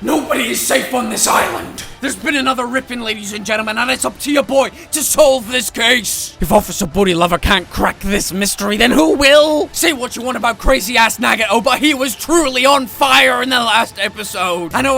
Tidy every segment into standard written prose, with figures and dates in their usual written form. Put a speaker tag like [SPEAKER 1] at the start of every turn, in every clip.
[SPEAKER 1] Nobody is safe on this island. There's been another ripping, ladies and gentlemen, and it's up to your boy to solve this case. If Officer Booty Lover can't crack this mystery, then who will? Say what you want about crazy-ass Nagato, but he was truly on fire in the last episode. I know,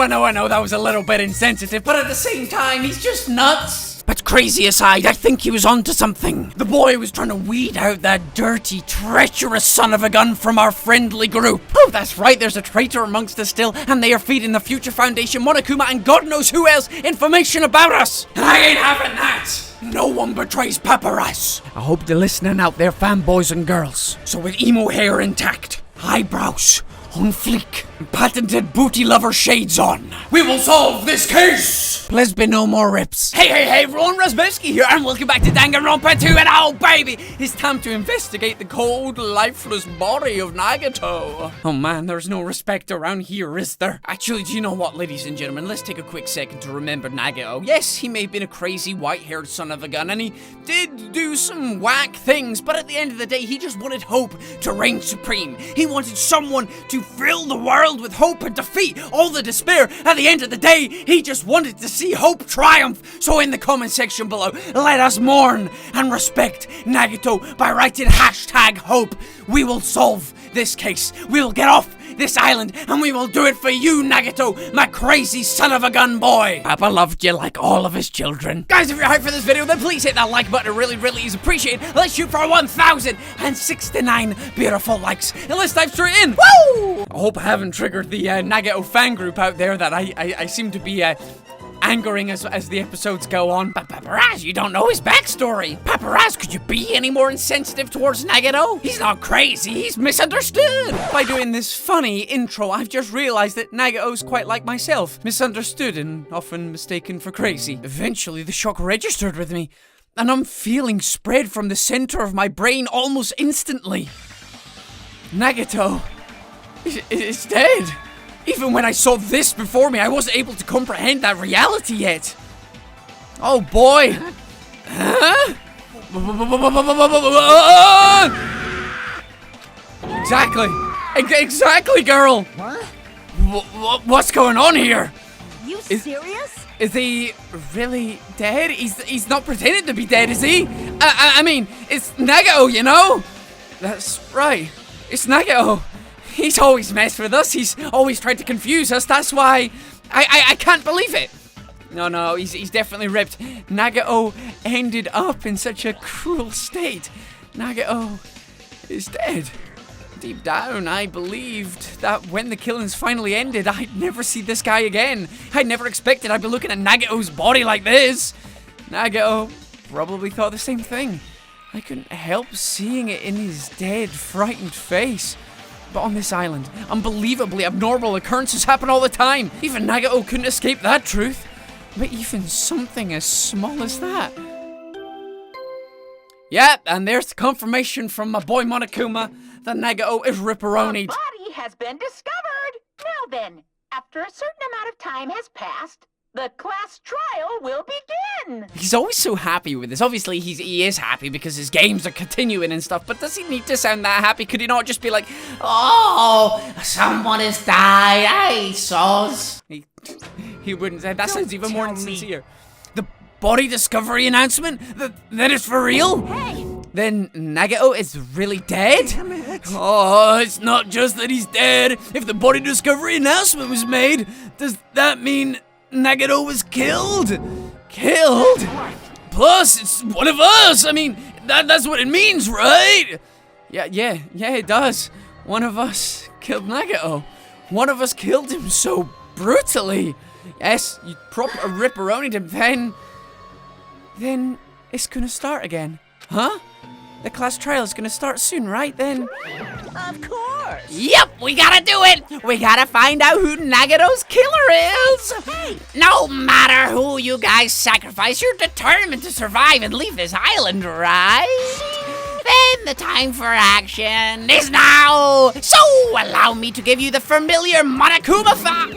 [SPEAKER 1] that was a little bit insensitive, but at the same time, he's just nuts. But crazy aside, I think he was onto something. The boy was trying to weed out that dirty, treacherous son of a gun from our friendly group. Oh, that's right, there's a traitor amongst us still, and they are feeding the Future Foundation, Monokuma, and God knows who else information about us. And I ain't having that. No one betrays Paparazzi. I hope you're listening out there, fanboys and girls. So with emo hair intact, eyebrows on fleek, and patented booty lover shades on, we will solve this case! Please be no more rips. Hey everyone, Razzbowski here, and welcome back to Danganronpa 2, and oh baby, it's time to investigate the cold, lifeless body of Nagato. Oh man, there's no respect around here, is there? Actually, do you know what, ladies and gentlemen, let's take a quick second to remember Nagato. Yes, he may have been a crazy, white-haired son of a gun, and he did do some whack things, but at the end of the day, he just wanted hope to reign supreme. He wanted someone to fill the world with hope and defeat all the despair. At the end of the day, he just wanted to see hope triumph. So in the comment section below, let us mourn and respect Nagato by writing #hope. We will solve this case. We will get off this island, and we will do it for you, Nagato, my crazy son of a gun boy. Papa loved you like all of his children. Guys, if you're hyped for this video, then please hit that like button. It really is appreciated. Let's shoot for 1,069 beautiful likes, and let's dive straight in. Woo! I hope I haven't triggered the Nagato fan group out there that I seem to be angering as the episodes go on. But Paparazzi, you don't know his backstory. Paparazzi, could you be any more insensitive towards Nagato? He's not crazy, he's misunderstood. By doing this funny intro, I've just realized that Nagato's quite like myself. Misunderstood and often mistaken for crazy. Eventually, the shock registered with me, and I'm feeling spread from the center of my brain almost instantly. Nagato is dead. Even when I saw this before me, I wasn't able to comprehend that reality yet. Oh boy. Huh? Exactly, girl. What? What's going on here?
[SPEAKER 2] You serious?
[SPEAKER 1] Is he really dead? He's not pretending to be dead, is he? I mean, it's Nagato, you know? That's right. It's Nagato. He's always messed with us. He's always tried to confuse us. That's why I can't believe it. No, he's definitely ripped. Nagato ended up in such a cruel state. Nagato is dead. Deep down, I believed that when the killings finally ended, I'd never see this guy again. I never expected I'd be looking at Nagato's body like this. Nagato probably thought the same thing. I couldn't help seeing it in his dead, frightened face. But on this island, unbelievably abnormal occurrences happen all the time. Even Nagato couldn't escape that truth. But even something as small as that. Yep, and there's the confirmation from my boy Monokuma that Nagato is ripperonied.
[SPEAKER 2] The body has been discovered. Now then, after a certain amount of time has passed, the class trial will begin!
[SPEAKER 1] He's always so happy with this. Obviously, he is happy because his games are continuing and stuff, but does he need to sound that happy? Could he not just be like, oh, someone has died, hey, soz? He wouldn't say, that sounds even more insincere. The body discovery announcement? That is for real?
[SPEAKER 2] Hey!
[SPEAKER 1] Then Nagato is really dead? Oh, it's not just that he's dead. If the body discovery announcement was made, does that mean Nagato was killed? Killed? Plus, it's one of us. I mean, that's what it means, right? Yeah, it does. One of us killed Nagato. One of us killed him so brutally. Yes, you proper ripperonied him, then it's gonna start again. Huh? The class trial is gonna start soon, right then?
[SPEAKER 2] Of course!
[SPEAKER 1] Yep, we gotta do it! We gotta find out who Nagato's killer is!
[SPEAKER 2] Hey!
[SPEAKER 1] No matter who you guys sacrifice, you're determined to survive and leave this island, right? Then the time for action is now! So allow me to give you the familiar Monokuma file!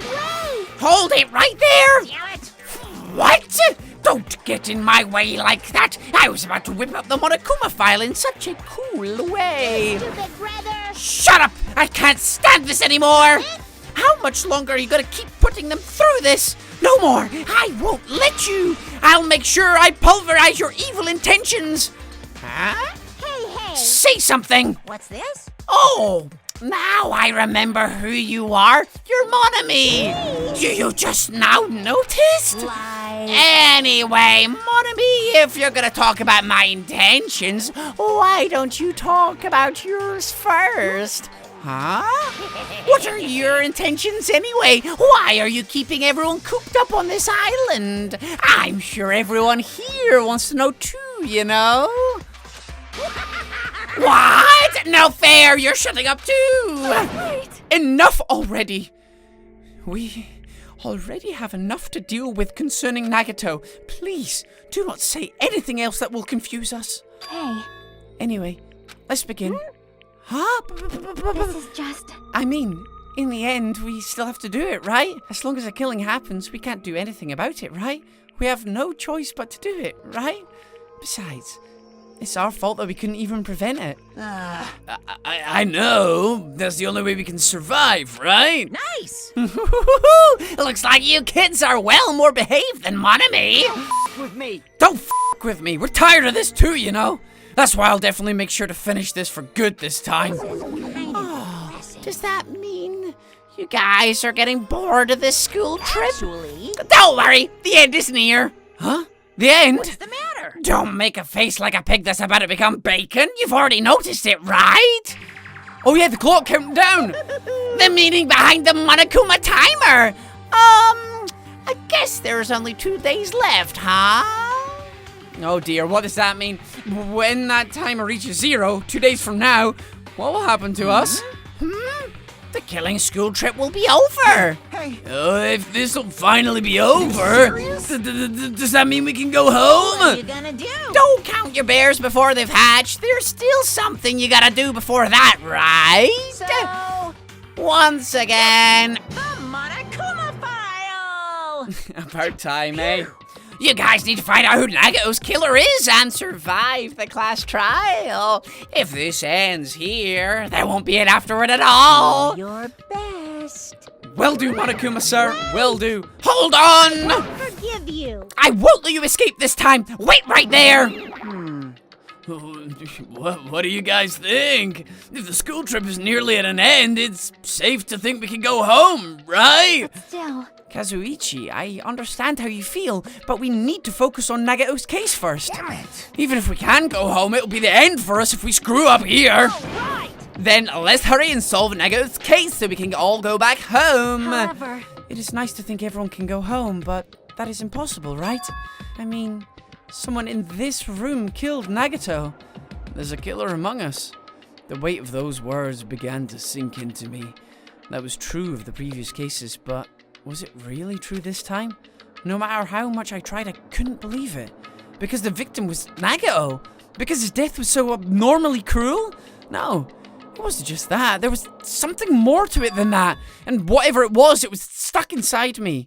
[SPEAKER 1] Hold it right there! What? Don't get in my way like that! I was about to whip up the Monokuma file in such a cool way!
[SPEAKER 2] Stupid brother!
[SPEAKER 1] Shut up! I can't stand this anymore! How much longer are you gonna keep putting them through this? No more! I won't let you! I'll make sure I pulverize your evil intentions! Huh?
[SPEAKER 3] Hey!
[SPEAKER 1] Say something!
[SPEAKER 3] What's this?
[SPEAKER 1] Oh! Now I remember who you are! You're Monokuma! You just now noticed?
[SPEAKER 3] Like...
[SPEAKER 1] Anyway, Monokuma, if you're gonna talk about my intentions, why don't you talk about yours first? Huh? What are your intentions anyway? Why are you keeping everyone cooped up on this island? I'm sure everyone here wants to know too, you know? What? No fair! You're shutting up too! Enough already! We already have enough to deal with concerning Nagato. Please, do not say anything else that will confuse us.
[SPEAKER 3] Hey.
[SPEAKER 1] Anyway, let's begin. Huh?
[SPEAKER 3] This is just...
[SPEAKER 1] I mean, in the end, we still have to do it, right? As long as a killing happens, we can't do anything about it, right? We have no choice but to do it, right? Besides, it's our fault that we couldn't even prevent it. I know. That's the only way we can survive, right?
[SPEAKER 3] Nice!
[SPEAKER 1] Looks like you kids are well more behaved than Monokuma.
[SPEAKER 3] With me.
[SPEAKER 1] Don't f*** with me. We're tired of this too, you know? That's why I'll definitely make sure to finish this for good this time. Oh, does that mean you guys are getting bored of this school trip?
[SPEAKER 3] Actually...
[SPEAKER 1] Don't worry, the end is near. Huh? The end?
[SPEAKER 3] What's the matter?
[SPEAKER 1] Don't make a face like a pig that's about to become bacon. You've already noticed it, right? Oh yeah, the clock counting down. The meaning behind the Monokuma timer. I guess there's only 2 days left, huh? Oh dear, what does that mean? When that timer reaches 0, 2 days from now, what will happen to us? The killing school trip will be over.
[SPEAKER 3] Hey.
[SPEAKER 1] If this will finally be over, does that mean we can go
[SPEAKER 3] What are
[SPEAKER 1] home?
[SPEAKER 3] you gonna do?
[SPEAKER 1] Don't count your bears before they've hatched. There's still something you gotta do before that, right?
[SPEAKER 3] So...
[SPEAKER 1] Once again.
[SPEAKER 3] The Monokuma file!
[SPEAKER 1] About time, eh? You guys need to find out who Nagato's killer is and survive the class trial. If this ends here, there won't be an afterward at all.
[SPEAKER 3] Your best.
[SPEAKER 1] Will do, Monokuma, sir. Will do. Hold on!
[SPEAKER 3] Forgive you.
[SPEAKER 1] I won't let you escape this time. Wait right there. What do you guys think? If the school trip is nearly at an end, it's safe to think we can go home, right?
[SPEAKER 3] Still...
[SPEAKER 1] Kazuichi, I understand how you feel, but we need to focus on Nagato's case first.
[SPEAKER 3] Damn it.
[SPEAKER 1] Even if we can go home, it'll be the end for us if we screw up here.
[SPEAKER 3] Right.
[SPEAKER 1] Then let's hurry and solve Nagato's case so we can all go back home.
[SPEAKER 3] However...
[SPEAKER 1] It is nice to think everyone can go home, but that is impossible, right? I mean, someone in this room killed Nagato. There's a killer among us. The weight of those words began to sink into me. That was true of the previous cases, but was it really true this time? No matter how much I tried, I couldn't believe it. Because the victim was Nagato. Because his death was so abnormally cruel? No, it wasn't just that. There was something more to it than that. And whatever it was stuck inside me.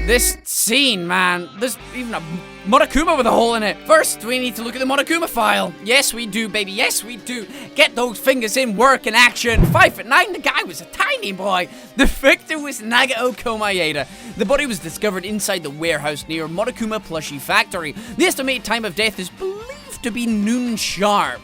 [SPEAKER 1] This scene, man. There's even a Monokuma with a hole in it. First, we need to look at the Monokuma file. Yes, we do, baby. Yes, we do. Get those fingers in work in action. 5'9", the guy was a tiny boy. The victim was Nagao Komaeda. The body was discovered inside the warehouse near Monokuma plushie factory. The estimated time of death is believed to be noon sharp.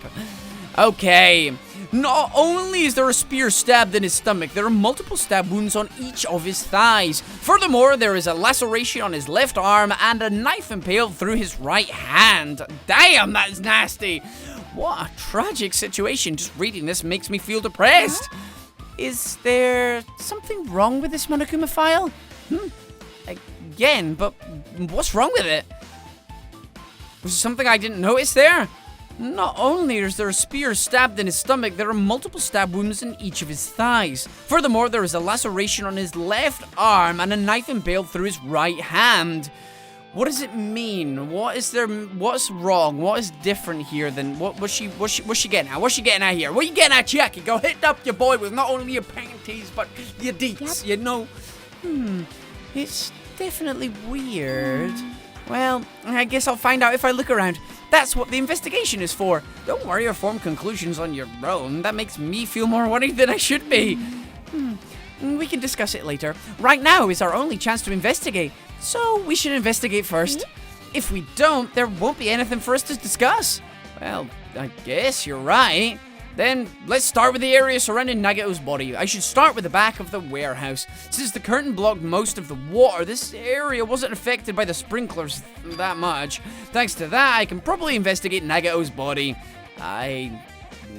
[SPEAKER 1] Okay. Not only is there a spear stabbed in his stomach, there are multiple stab wounds on each of his thighs. Furthermore, there is a laceration on his left arm and a knife impaled through his right hand. Damn, that is nasty. What a tragic situation. Just reading this makes me feel depressed. Is there something wrong with this Monokuma file? Again, but what's wrong with it? Was there something I didn't notice there? Not only is there a spear stabbed in his stomach, there are multiple stab wounds in each of his thighs. Furthermore, there is a laceration on his left arm and a knife impaled through his right hand. What does it mean? What's wrong? What is different here than what's she getting at? What's she getting at here? What are you getting at, Jackie? Go hit up your boy with not only your panties but your deets, you know? It's definitely weird. Well, I guess I'll find out if I look around. That's what the investigation is for. Don't worry or form conclusions on your own. That makes me feel more worried than I should be. We can discuss it later. Right now is our only chance to investigate, so we should investigate first. If we don't, there won't be anything for us to discuss. Well, I guess you're right. Then, let's start with the area surrounding Nagato's body. I should start with the back of the warehouse. Since the curtain blocked most of the water, this area wasn't affected by the sprinklers that much. Thanks to that, I can probably investigate Nagato's body. I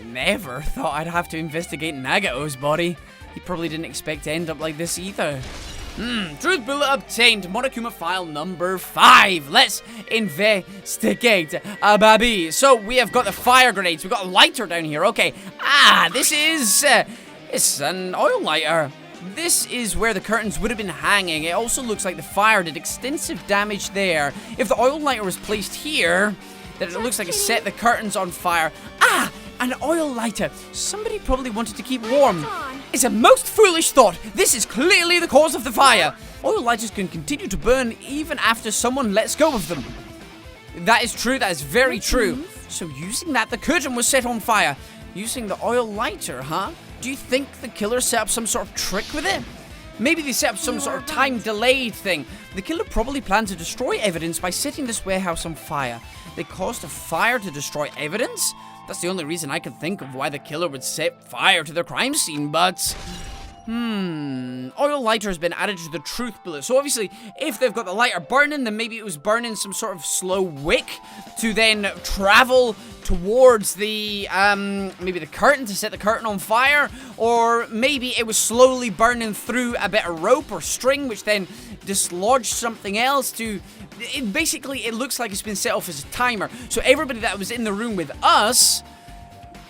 [SPEAKER 1] never thought I'd have to investigate Nagato's body. He probably didn't expect to end up like this either. Truth bullet obtained. Monokuma file number 5. Let's investigate, baby. So we have got the fire grenades. We've got a lighter down here. Okay. This is it's an oil lighter. This is where the curtains would have been hanging. It also looks like the fire did extensive damage there. If the oil lighter was placed here, then it looks like it set the curtains on fire. An oil lighter. Somebody probably wanted to keep warm. It's a most foolish thought. This is clearly the cause of the fire. Oil lighters can continue to burn even after someone lets go of them. That is true. That is very true. So using that, the curtain was set on fire. Using the oil lighter, huh? Do you think the killer set up some sort of trick with it? Maybe they set up some sort of time-delayed thing. The killer probably planned to destroy evidence by setting this warehouse on fire. They caused a fire to destroy evidence? That's the only reason I can think of why the killer would set fire to the crime scene, but... Oil lighter has been added to the truth bullet. So obviously, if they've got the lighter burning, then maybe it was burning some sort of slow wick to then travel towards the, maybe the curtain to set the curtain on fire. Or maybe it was slowly burning through a bit of rope or string, which then dislodged something else to... Basically, it looks like it's been set off as a timer. So everybody that was in the room with us,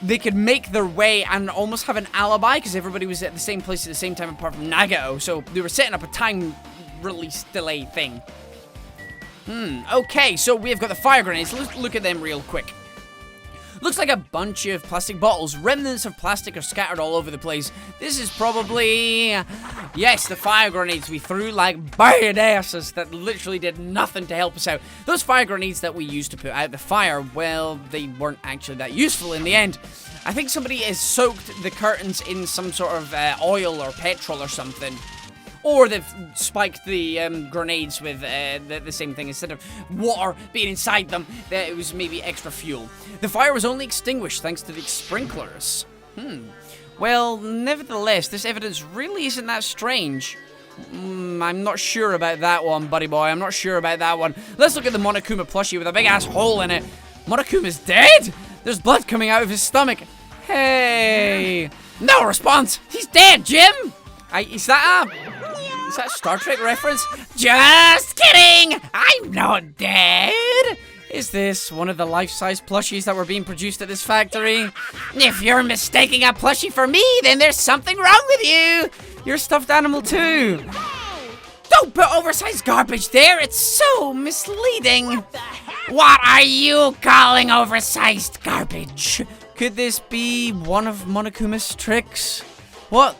[SPEAKER 1] they could make their way and almost have an alibi because everybody was at the same place at the same time apart from Nagato. So they were setting up a time release delay thing. Okay, so we've got the fire grenades. Let's look at them real quick. Looks like a bunch of plastic bottles. Remnants of plastic are scattered all over the place. This is probably... Yes, the fire grenades we threw like badasses that literally did nothing to help us out. Those fire grenades that we used to put out the fire, well, they weren't actually that useful in the end. I think somebody has soaked the curtains in some sort of oil or petrol or something. Or they've spiked the grenades with the same thing. Instead of water being inside them, it was maybe extra fuel. The fire was only extinguished thanks to the sprinklers. Well, nevertheless, this evidence really isn't that strange. I'm not sure about that one, buddy boy. I'm not sure about that one. Let's look at the Monokuma plushie with a big-ass hole in it. Monokuma's dead? There's blood coming out of his stomach. Hey! No response! He's dead, Jim! Is that a Star Trek reference? Just kidding! I'm not dead! Is this one of the life-size plushies that were being produced at this factory? If you're mistaking a plushie for me, then there's something wrong with you! You're a stuffed animal too! Don't put oversized garbage there! It's so misleading! What are you calling oversized garbage? Could this be one of Monokuma's tricks? What?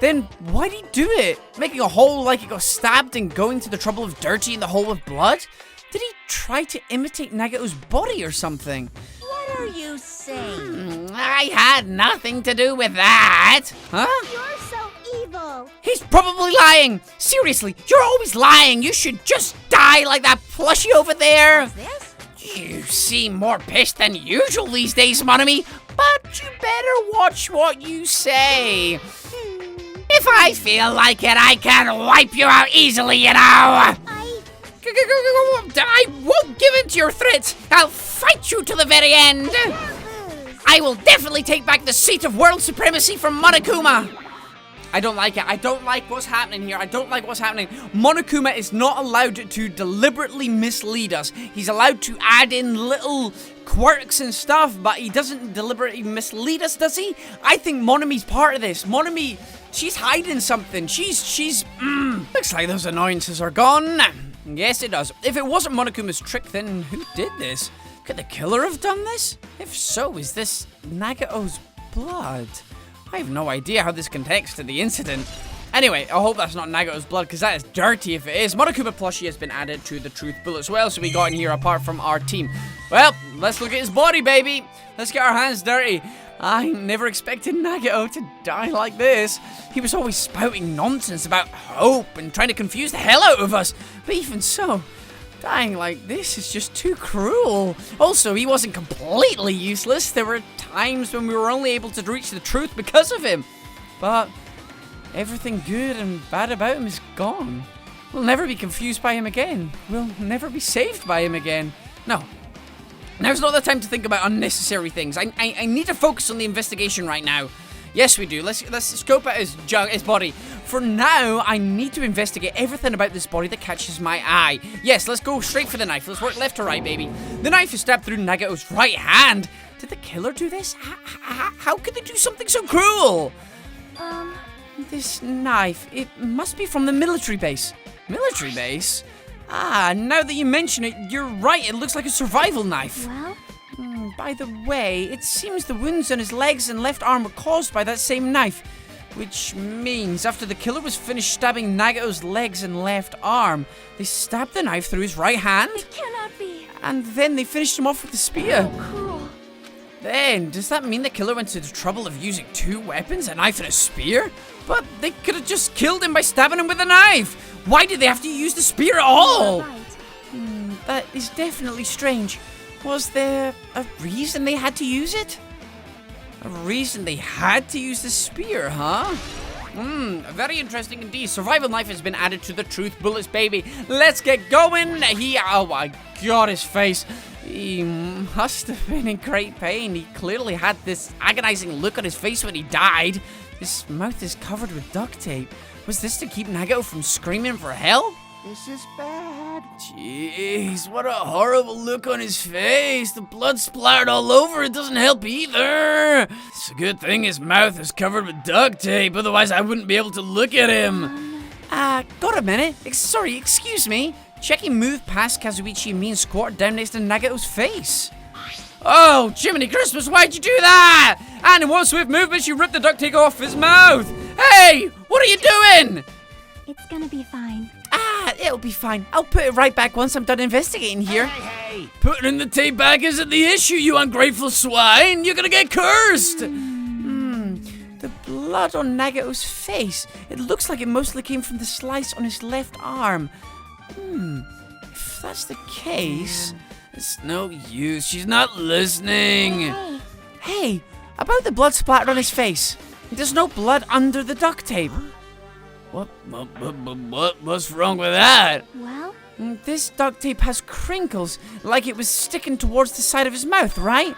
[SPEAKER 1] Then why'd he do it? Making a hole like he got stabbed and going to the trouble of dirtying the hole with blood? Did he try to imitate Nagato's body or something?
[SPEAKER 3] What are you saying?
[SPEAKER 1] I had nothing to do with that. Huh?
[SPEAKER 3] You're so evil.
[SPEAKER 1] He's probably lying. Seriously, you're always lying. You should just die like that plushie over there.
[SPEAKER 3] What's this?
[SPEAKER 1] You seem more pissed than usual these days, Monami. But you better watch what you say. If I feel like it, I can wipe you out easily, you know. I won't give in to your threats. I'll fight you to the very end. I will definitely take back the seat of world supremacy from Monokuma. I don't like it. I don't like what's happening here. I don't like what's happening. Monokuma is not allowed to deliberately mislead us. He's allowed to add in little quirks and stuff, but he doesn't deliberately mislead us, does he? I think Monami's part of this. Monami, she's hiding something. Looks like those annoyances are gone. Yes, it does. If it wasn't Monokuma's trick, then who did this? Could the killer have done this? If so, is this Nagato's blood? I have no idea how this connects to the incident. Anyway, I hope that's not Nagato's blood, because that is dirty if it is. Monokuma plushie has been added to the truth bullet as well, so we got in here apart from our team. Well, let's look at his body, baby. Let's get our hands dirty. I never expected Nagao to die like this. He was always spouting nonsense about hope and trying to confuse the hell out of us. But even so, dying like this is just too cruel. Also, he wasn't completely useless. There were times when we were only able to reach the truth because of him. But everything good and bad about him is gone. We'll never be confused by him again. We'll never be saved by him again. No. Now's not the time to think about unnecessary things. I need to focus on the investigation right now. Yes, we do. Let's scope out his body. For now, I need to investigate everything about this body that catches my eye. Yes, let's go straight for the knife. Let's work left to right, baby. The knife is stabbed through Nagao's right hand. Did the killer do this? How could they do something so cruel? This knife, it must be from the military base. Military base? Ah, now that you mention it, you're right. It looks like a survival knife.
[SPEAKER 3] Well?
[SPEAKER 1] By the way, it seems the wounds on his legs and left arm were caused by that same knife. Which means after the killer was finished stabbing Nagao's legs and left arm, they stabbed the knife through his right hand.
[SPEAKER 3] It cannot be.
[SPEAKER 1] And then they finished him off with the spear.
[SPEAKER 3] How cruel.
[SPEAKER 1] Then, does that mean the killer went to the trouble of using two weapons, a knife and a spear? But they could have just killed him by stabbing him with a knife. Why did they have to use the spear at all?
[SPEAKER 3] You're right.
[SPEAKER 1] That is definitely strange. Was there a reason they had to use it? A reason they had to use the spear, huh? Very interesting indeed. Survival knife has been added to the truth bullets, baby. Let's get going. Oh my god, his face. He must have been in great pain. He clearly had this agonizing look on his face when he died. His mouth is covered with duct tape. Was this to keep Nagao from screaming for help?
[SPEAKER 4] This is bad.
[SPEAKER 1] Jeez, what a horrible look on his face. The blood splattered all over. It doesn't help either. It's a good thing his mouth is covered with duct tape. Otherwise, I wouldn't be able to look at him. Got a minute? Sorry, excuse me. Checky moved past Kazuichi and me and squatted down next to Nagao's face. Oh, Jiminy Christmas, why'd you do that? And in one swift movement, she ripped the duct tape off his mouth. Hey, what are you doing?
[SPEAKER 3] It's gonna be fine.
[SPEAKER 1] It'll be fine. I'll put it right back once I'm done investigating here.
[SPEAKER 4] Hey.
[SPEAKER 1] Putting the tape back isn't the issue, you ungrateful swine. You're gonna get cursed. The blood on Nagao's face. It looks like it mostly came from the slice on his left arm. If that's the case, it's no use. She's not listening. Hey, about the blood splattered on his face. There's no blood under the duct tape. What's wrong with that?
[SPEAKER 3] Well?
[SPEAKER 1] This duct tape has crinkles, like it was sticking towards the side of his mouth, right?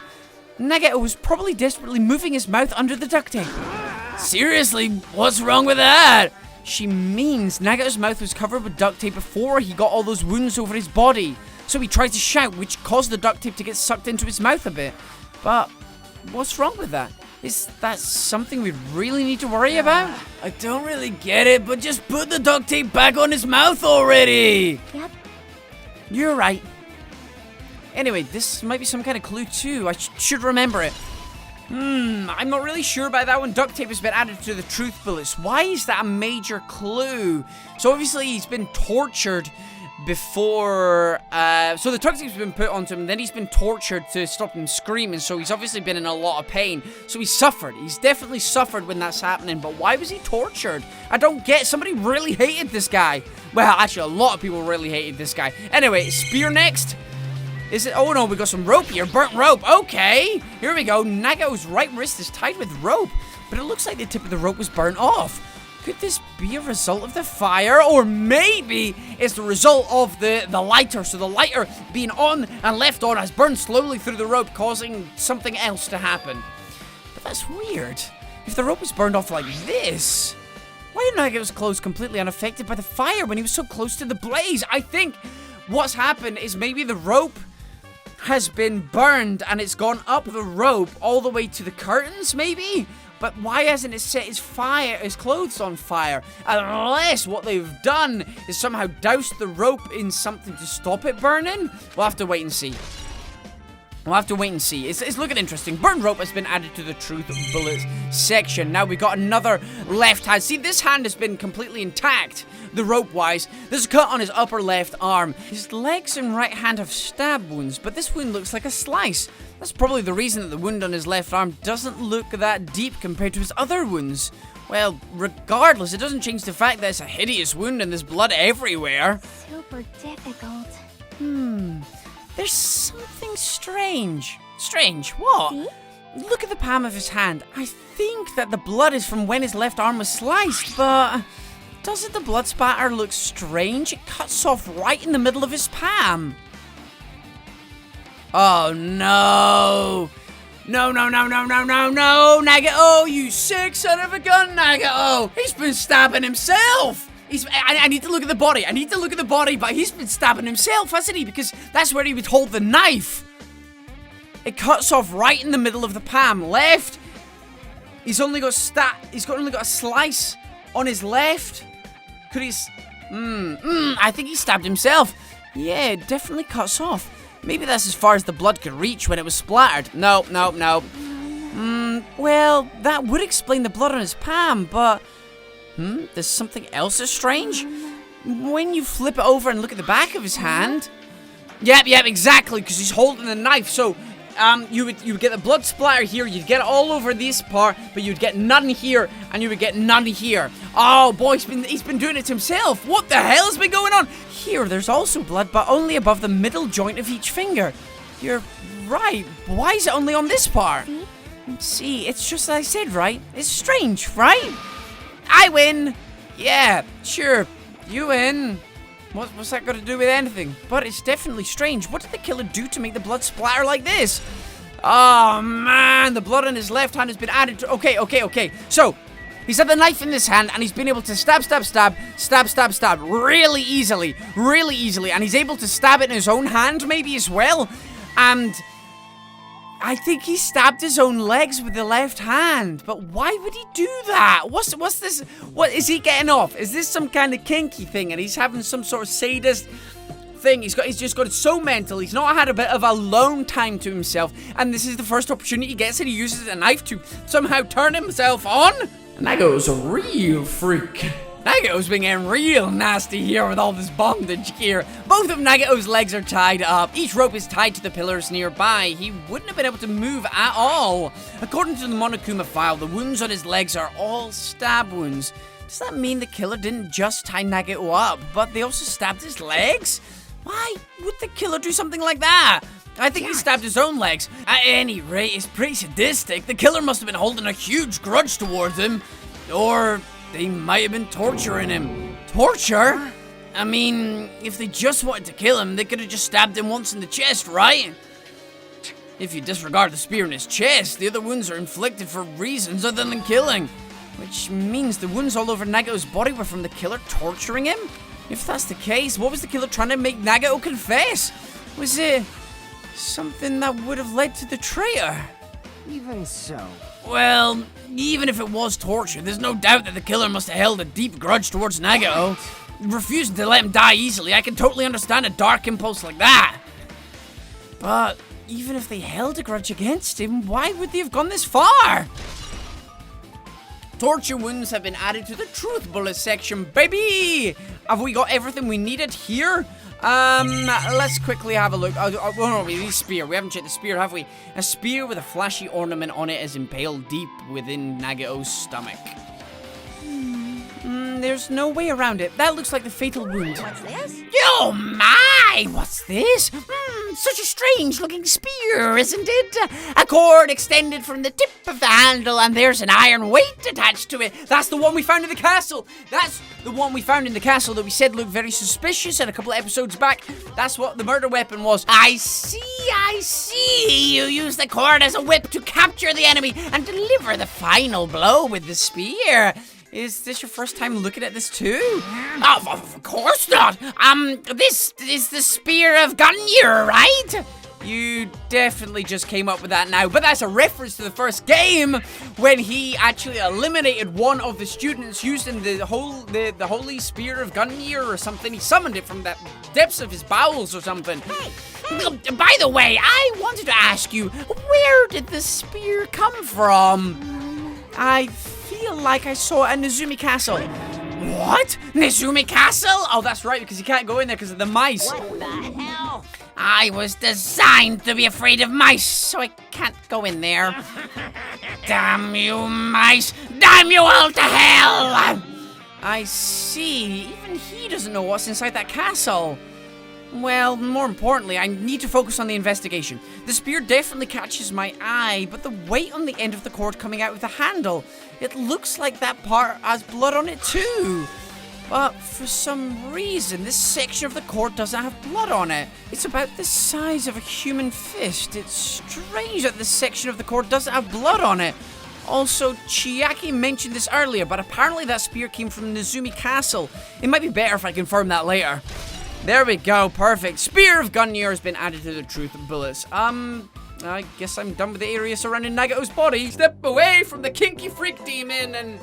[SPEAKER 1] Nagao was probably desperately moving his mouth under the duct tape. Seriously, what's wrong with that? She means Nagao's mouth was covered with duct tape before he got all those wounds over his body. So he tried to shout, which caused the duct tape to get sucked into his mouth a bit. But what's wrong with that? Is that something we really need to worry about? I don't really get it, but just put the duct tape back on his mouth already!
[SPEAKER 3] Yep.
[SPEAKER 1] You're right. Anyway, this might be some kind of clue too. I should remember it. I'm not really sure about that one. Duct tape has been added to the truth bullets. Why is that a major clue? So obviously he's been tortured before, so the duct tape's been put onto him, and then he's been tortured to stop him screaming, so he's obviously been in a lot of pain. So he suffered. He's definitely suffered when that's happening, but why was he tortured? I don't get it. Somebody really hated this guy. Well, actually, a lot of people really hated this guy. Anyway, spear next. Is it? Oh no, we got some rope here. Burnt rope. Okay, here we go. Nagao's right wrist is tied with rope, but it looks like the tip of the rope was burnt off. Could this be a result of the fire? Or maybe it's the result of the lighter. So the lighter being on and left on has burned slowly through the rope, causing something else to happen. But that's weird. If the rope was burned off like this, why did Nagao's clothes completely unaffected by the fire when he was so close to the blaze? I think what's happened is maybe the rope has been burned and it's gone up the rope all the way to the curtains, maybe? But why hasn't it set his clothes on fire? Unless what they've done is somehow doused the rope in something to stop it burning? We'll have to wait and see. We'll have to wait and see. It's looking interesting. Burned rope has been added to the truth bullets section. Now we got another left hand. See, this hand has been completely intact, the rope-wise. There's a cut on his upper left arm. His legs and right hand have stab wounds, but this wound looks like a slice. That's probably the reason that the wound on his left arm doesn't look that deep compared to his other wounds. Well, regardless, it doesn't change the fact that it's a hideous wound and there's blood everywhere.
[SPEAKER 3] Super difficult.
[SPEAKER 1] There's something strange. Strange? What?
[SPEAKER 3] See?
[SPEAKER 1] Look at the palm of his hand. I think that the blood is from when his left arm was sliced, but doesn't the blood spatter look strange? It cuts off right in the middle of his palm. Oh no! No, Nagito, you sick son of a gun, Nagito! He's been stabbing himself! I need to look at the body. I need to look at the body, but he's been stabbing himself, hasn't he? Because that's where he would hold the knife. It cuts off right in the middle of the palm. Left. He's only got a slice on his left. Could he? I think he stabbed himself. Yeah, it definitely cuts off. Maybe that's as far as the blood could reach when it was splattered. No. Well, that would explain the blood on his palm, but there's something else that's strange. When you flip it over and look at the back of his hand. Yep, exactly, because he's holding the knife. So, you would get the blood splatter here, you'd get it all over this part, but you'd get none here, and you would get none here. Oh boy, he's been doing it to himself. What the hell has been going on? Here, there's also blood, but only above the middle joint of each finger. You're right. Why is it only on this part? See, it's just as I said, right? It's strange, right? I win. Yeah, sure, you win. What's that got to do with anything? But it's definitely strange. What did the killer do to make the blood splatter like this? Oh, man. The blood on his left hand has been added to... Okay. So, he's had the knife in his hand, and he's been able to stab really easily. And he's able to stab it in his own hand, maybe, as well. And I think he stabbed his own legs with the left hand. But why would he do that? What's this? What is he getting off? Is this some kind of kinky thing and he's having some sort of sadist thing? He's just got it so mental. He's not had a bit of alone time to himself, and this is the first opportunity he gets, and he uses a knife to somehow turn himself on. Nagito's a real freak. Nagito's being getting real nasty here with all this bondage gear. Both of Nagito's legs are tied up. Each rope is tied to the pillars nearby. He wouldn't have been able to move at all. According to the Monokuma file, the wounds on his legs are all stab wounds. Does that mean the killer didn't just tie Nagito up, but they also stabbed his legs? Why would the killer do something like that? I think he stabbed his own legs. At any rate, it's pretty sadistic. The killer must have been holding a huge grudge towards him. Or they might have been torturing him. Torture? I mean, if they just wanted to kill him, they could have just stabbed him once in the chest, right? If you disregard the spear in his chest, the other wounds are inflicted for reasons other than killing. Which means the wounds all over Nagito's body were from the killer torturing him? If that's the case, what was the killer trying to make Nagito confess? Was it something that would have led to the traitor?
[SPEAKER 4] Even so.
[SPEAKER 1] Well, even if it was torture, there's no doubt that the killer must have held a deep grudge towards Nagito. Refusing to let him die easily, I can totally understand a dark impulse like that. But even if they held a grudge against him, why would they have gone this far? Torture wounds have been added to the truth bullet section, baby! Have we got everything we needed here? Let's quickly have a look. Oh no, we need a spear. We haven't checked the spear, have we? A spear with a flashy ornament on it is impaled deep within Nagito's stomach. There's no way around it. That looks like the fatal wound.
[SPEAKER 3] What's this?
[SPEAKER 1] Oh my! What's this? Such a strange looking spear, isn't it? A cord extended from the tip of the handle, and there's an iron weight attached to it. That's the one we found in the castle. That's the one we found in the castle that we said looked very suspicious in a couple of episodes back. That's what the murder weapon was. I see. You use the cord as a whip to capture the enemy and deliver the final blow with the spear. Is this your first time looking at this too? Oh, of course not. This is the Spear of Gungnir, right? You definitely just came up with that now, but that's a reference to the first game when he actually eliminated one of the students using the holy Spear of Gungnir or something. He summoned it from the depths of his bowels or something. Hey. By the way, I wanted to ask you, where did the spear come from? I feel like I saw it at Nezumi Castle. What? Nezumi Castle? Oh, that's right, because you can't go in there because of the mice.
[SPEAKER 2] What the hell?
[SPEAKER 1] I was designed to be afraid of mice, so I can't go in there. Damn you, mice! Damn you all to hell! I see. Even he doesn't know what's inside that castle. Well, more importantly, I need to focus on the investigation. The spear definitely catches my eye, but the weight on the end of the cord coming out of the handle, it looks like that part has blood on it too. But for some reason, this section of the cord doesn't have blood on it. It's about the size of a human fist. It's strange that this section of the cord doesn't have blood on it. Also, Chiaki mentioned this earlier, but apparently that spear came from Nezumi Castle. It might be better if I confirm that later. There we go, perfect. Spear of Gungnir has been added to the Truth Bullets. I guess I'm done with the area surrounding Nagato's body. Step away from the kinky freak demon and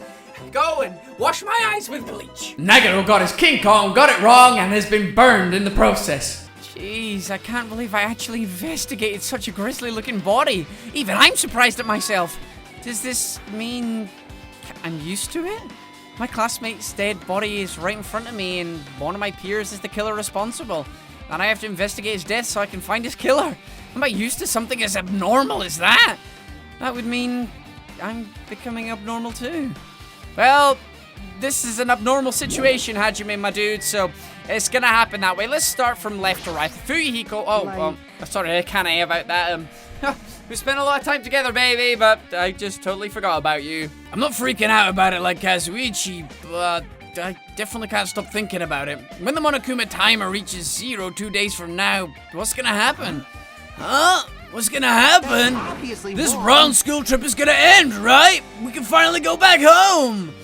[SPEAKER 1] go and wash my eyes with bleach. Nagato got his King Kong, got it wrong, and has been burned in the process. Jeez, I can't believe I actually investigated such a grisly looking body. Even I'm surprised at myself. Does this mean I'm used to it? My classmate's dead body is right in front of me, and one of my peers is the killer responsible. And I have to investigate his death so I can find his killer. Am I used to something as abnormal as that? That would mean I'm becoming abnormal too. Well, this is an abnormal situation, Hajime, my dude, so it's gonna happen that way. Let's start from left to right. Fuyuhiko, sorry, Kanae about that. We spent a lot of time together, baby, but I just totally forgot about you. I'm not freaking out about it like Kazuichi, but I definitely can't stop thinking about it. When the Monokuma timer reaches 0 2 days from now, what's gonna happen? Huh? What's gonna happen? This round school trip is gonna end, right? We can finally go back home!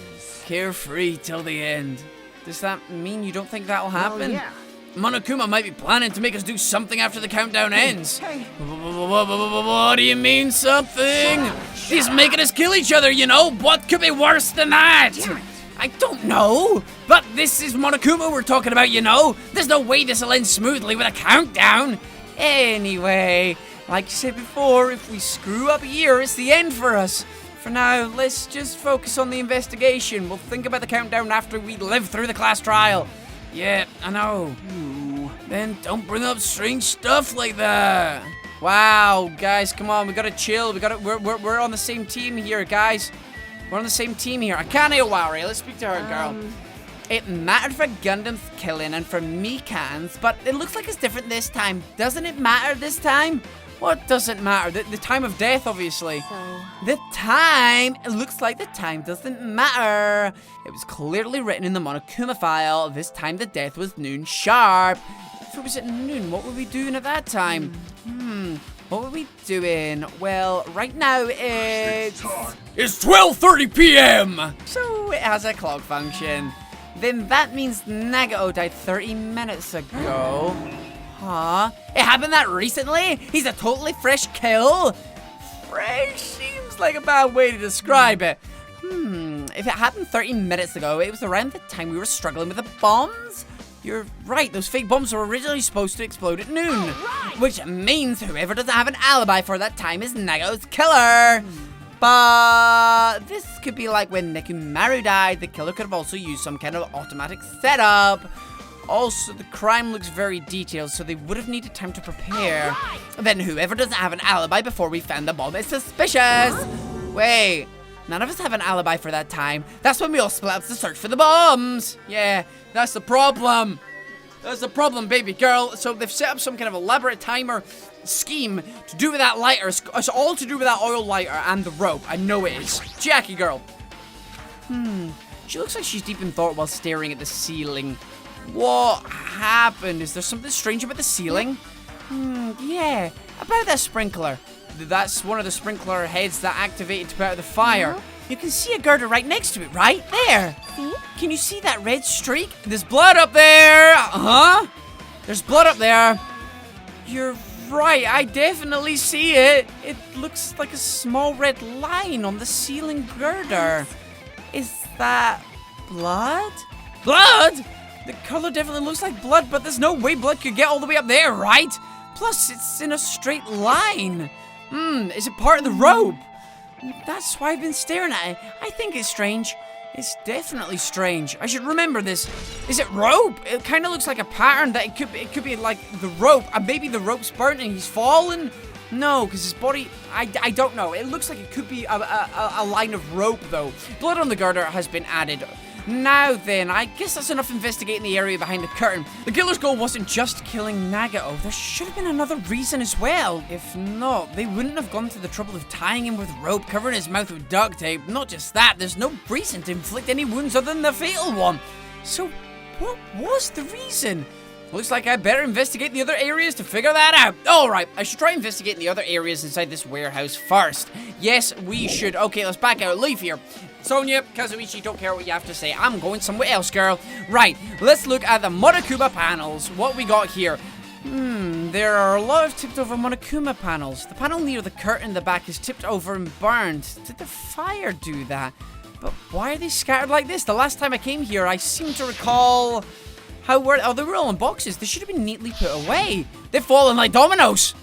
[SPEAKER 1] Carefree till the end. Does that mean you don't think that'll happen?
[SPEAKER 4] Well, yeah.
[SPEAKER 1] Monokuma might be planning to make us do something after the countdown ends.
[SPEAKER 4] Hey.
[SPEAKER 1] What do you mean, something? He's making us kill each other, you know? What could be worse than that? I don't know. But this is Monokuma we're talking about, you know? There's no way this will end smoothly with a countdown. Anyway, like you said before, if we screw up here, it's the end for us. For now, let's just focus on the investigation. We'll think about the countdown after we live through the class trial. Yeah, I know. Then don't bring up strange stuff like that. Wow, guys, come on, we gotta chill. We're on the same team here, guys. We're on the same team here. Akane Owari, let's speak to her, girl. It mattered for Gundam's killing and for Mikan's, but it looks like it's different this time. Doesn't it matter this time? What doesn't matter? The time of death, obviously. The time, it looks like the time doesn't matter. It was clearly written in the Monokuma file. This time the death was noon sharp. If it was at noon, what were we doing at that time? What were we doing? Well, right now it's 12:30 p.m. So it has a clock function. Then that means Nagao died 30 minutes ago. Huh? It happened that recently? He's a totally fresh kill? Fresh seems like a bad way to describe it. If it happened 30 minutes ago, it was around the time we were struggling with the bombs? You're right, those fake bombs were originally supposed to explode at noon. Which means whoever doesn't have an alibi for that time is Nagao's killer. But this could be like when Nekomaru died, the killer could have also used some kind of automatic setup. Also, the crime looks very detailed, so they would have needed time to prepare. Then whoever doesn't have an alibi before we found the bomb is suspicious. Wait, none of us have an alibi for that time. That's when we all split up to search for the bombs. Yeah, that's the problem. That's the problem, baby girl. So they've set up some kind of elaborate timer scheme to do with that lighter. It's all to do with that oil lighter and the rope. I know it is. Jackie girl. She looks like she's deep in thought while staring at the ceiling. What happened? Is there something strange about the ceiling? Yeah, about that sprinkler. That's one of the sprinkler heads that activated to put out the fire. You can see a girder right next to it, right there.
[SPEAKER 3] See?
[SPEAKER 1] Can you see that red streak? There's blood up there. There's blood up there. You're right, I definitely see it. It looks like a small red line on the ceiling girder. Is that blood? Blood? The color definitely looks like blood, but there's no way blood could get all the way up there, right? Plus, it's in a straight line. Is it part of the rope? That's why I've been staring at it. I think it's strange. It's definitely strange. I should remember this. Is it rope? It kind of looks like a pattern that it could be like the rope. And maybe the rope's burnt and he's fallen. No, because his body, I don't know. It looks like it could be a line of rope, though. Blood on the girder has been added. Now then, I guess that's enough investigating the area behind the curtain. The killer's goal wasn't just killing Nagao. There should have been another reason as well. If not, they wouldn't have gone to the trouble of tying him with rope, covering his mouth with duct tape. Not just that, there's no reason to inflict any wounds other than the fatal one. So, what was the reason? Looks like I better investigate the other areas to figure that out. Alright, I should try investigating the other areas inside this warehouse first. Yes, we should. Okay, let's back out. Leave here. Sonia, Kazuichi, don't care what you have to say. I'm going somewhere else, girl. Right, let's look at the Monokuma panels. What we got here? There are a lot of tipped over Monokuma panels. The panel near the curtain in the back is tipped over and burned. Did the fire do that? But why are they scattered like this? The last time I came here, I seem to recall... they were all in boxes. They should have been neatly put away. They've fallen like dominoes.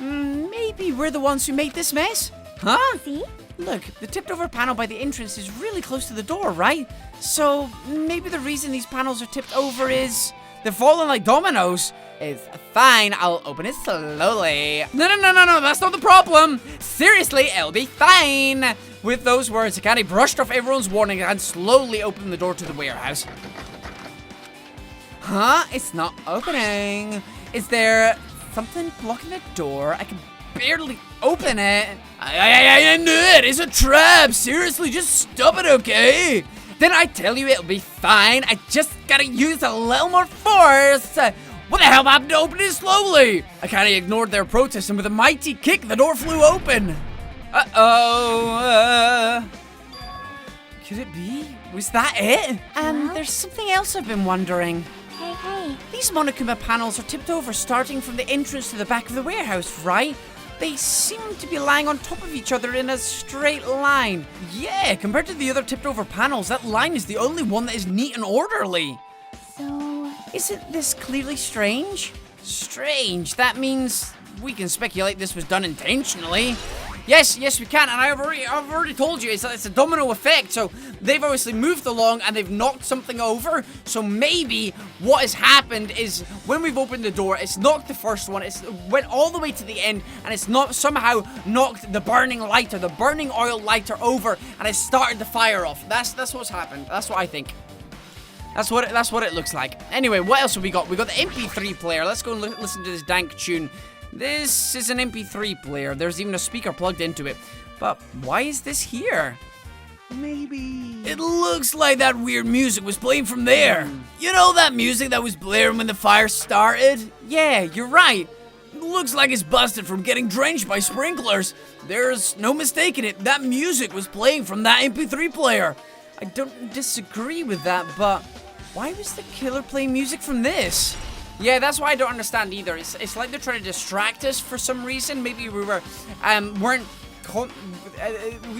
[SPEAKER 1] Maybe we're the ones who made this mess? Huh?
[SPEAKER 3] See?
[SPEAKER 1] Look, the tipped over panel by the entrance is really close to the door, right? So, maybe the reason these panels are tipped over is... they're falling like dominoes. It's fine, I'll open it slowly. No, that's not the problem. Seriously, it'll be fine. With those words, Akane brushed off everyone's warning and slowly opened the door to the warehouse. Huh? It's not opening. Is there something blocking the door? I can barely open it. I knew it. It's a trap. Seriously, just stop it, okay? Then I tell you it'll be fine. I just gotta use a little more force. What the hell happened to open it slowly? I kinda ignored their protest and with a mighty kick, the door flew open. Could it be? Was that it? There's something else I've been wondering.
[SPEAKER 3] Hey.
[SPEAKER 1] These Monokuma panels are tipped over starting from the entrance to the back of the warehouse, right? They seem to be lying on top of each other in a straight line. Yeah, compared to the other tipped over panels, that line is the only one that is neat and orderly.
[SPEAKER 3] So...
[SPEAKER 1] isn't this clearly strange? Strange? That means we can speculate this was done intentionally. Yes, we can, and I've already told you, it's a domino effect, so they've obviously moved along and they've knocked something over, so maybe what has happened is when we've opened the door, it's knocked the first one, it's went all the way to the end, and it's not somehow knocked the burning lighter, the burning oil lighter over, and it started the fire off. That's what's happened. That's what I think. That's what it looks like. Anyway, what else have we got? We got the MP3 player. Let's go and listen to this dank tune. This is an MP3 player. There's even a speaker plugged into it. But why is this here?
[SPEAKER 4] Maybe...
[SPEAKER 1] it looks like that weird music was playing from there. You know that music that was blaring when the fire started? Yeah, you're right. It looks like it's busted from getting drenched by sprinklers. There's no mistaking it. That music was playing from that MP3 player. I don't disagree with that, but why was the killer playing music from this? Yeah, that's why I don't understand either. It's like they're trying to distract us for some reason. Maybe we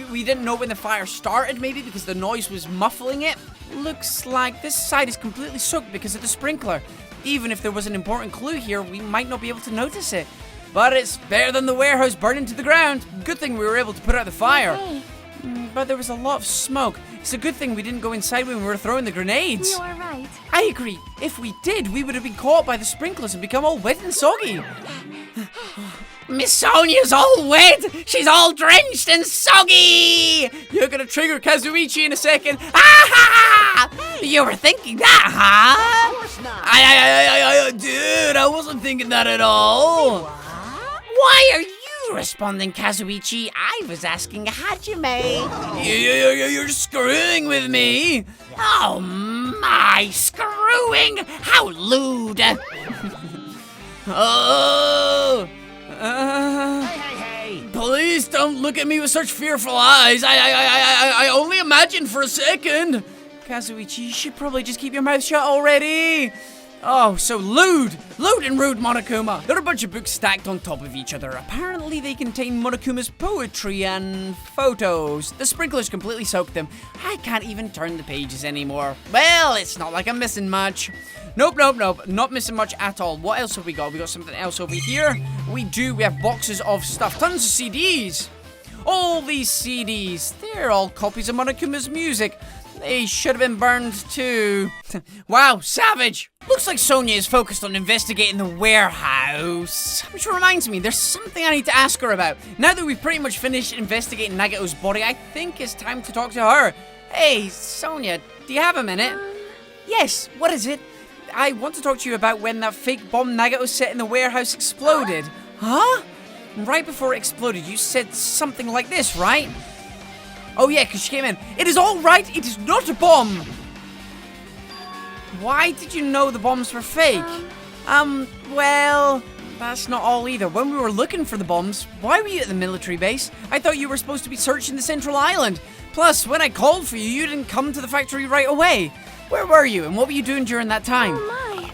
[SPEAKER 1] we didn't know when the fire started, maybe because the noise was muffling it. Looks like this side is completely soaked because of the sprinkler. Even if there was an important clue here, we might not be able to notice it. But it's better than the warehouse burning to the ground. Good thing we were able to put out the fire.
[SPEAKER 3] Hey,
[SPEAKER 1] But there was a lot of smoke. It's a good thing we didn't go inside when we were throwing the grenades.
[SPEAKER 3] you are right.
[SPEAKER 1] I agree. If we did, we would have been caught by the sprinklers and become all wet and soggy. Miss Sonia's all wet. She's all drenched and soggy. You're gonna trigger Kazuichi in a second. Ah! You were thinking that, huh?
[SPEAKER 4] Of course not.
[SPEAKER 1] Dude, I wasn't thinking that at all. Why are you responding, Kazuichi? I was asking Hajime. You're screwing with me. Oh my, screwing? How lewd.
[SPEAKER 4] Hey.
[SPEAKER 1] Please don't look at me with such fearful eyes. I only imagined for a second. Kazuichi, you should probably just keep your mouth shut already. Oh, so lewd and rude, Monokuma. There are a bunch of books stacked on top of each other. Apparently they contain Monokuma's poetry and photos. The sprinklers completely soaked them. I can't even turn the pages anymore. Well, it's not like I'm missing much. Nope, not missing much at all. What else have we got? We got something else over here. We have boxes of stuff, tons of CDs. All these CDs, they're all copies of Monokuma's music. They should have been burned too. Wow, savage! Looks like Sonia is focused on investigating the warehouse. Which reminds me, there's something I need to ask her about. Now that we've pretty much finished investigating Nagato's body, I think it's time to talk to her. Hey, Sonia, do you have a minute? Yes, what is it? I want to talk to you about when that fake bomb Nagato set in the warehouse exploded. Huh? Right before it exploded, you said something like this, right? Oh yeah, because she came in. It is all right, it is not a bomb. Why did you know the bombs were fake? Well, that's not all either. When we were looking for the bombs, why were you at the military base? I thought you were supposed to be searching the central island. Plus, when I called for you, you didn't come to the factory right away. Where were you, and what were you doing during that time?
[SPEAKER 3] Oh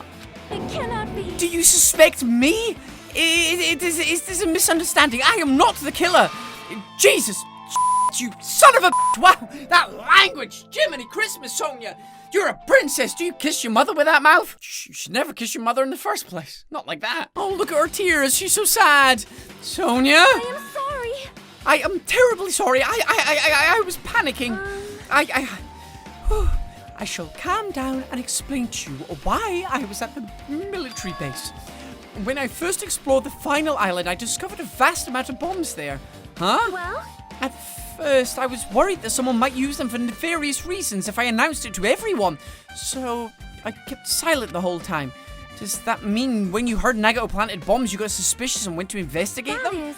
[SPEAKER 3] my! It cannot be.
[SPEAKER 1] Do you suspect me? Is this a misunderstanding? I am not the killer. Jesus, you son of a bitch. Wow, that language. Jiminy Christmas, Sonia. You're a princess. Do you kiss your mother with that mouth? You should never kiss your mother in the first place. Not like that. Oh, look at her tears. She's so sad. Sonia?
[SPEAKER 3] I am sorry.
[SPEAKER 1] I am terribly sorry. I was panicking. I shall calm down and explain to you why I was at the military base. When I first explored the final island, I discovered a vast amount of bombs there. Huh?
[SPEAKER 3] Well?
[SPEAKER 1] At first, I was worried that someone might use them for nefarious reasons if I announced it to everyone. So, I kept silent the whole time. Does that mean when you heard Nagato planted bombs, you got suspicious and went to investigate them?
[SPEAKER 3] That is.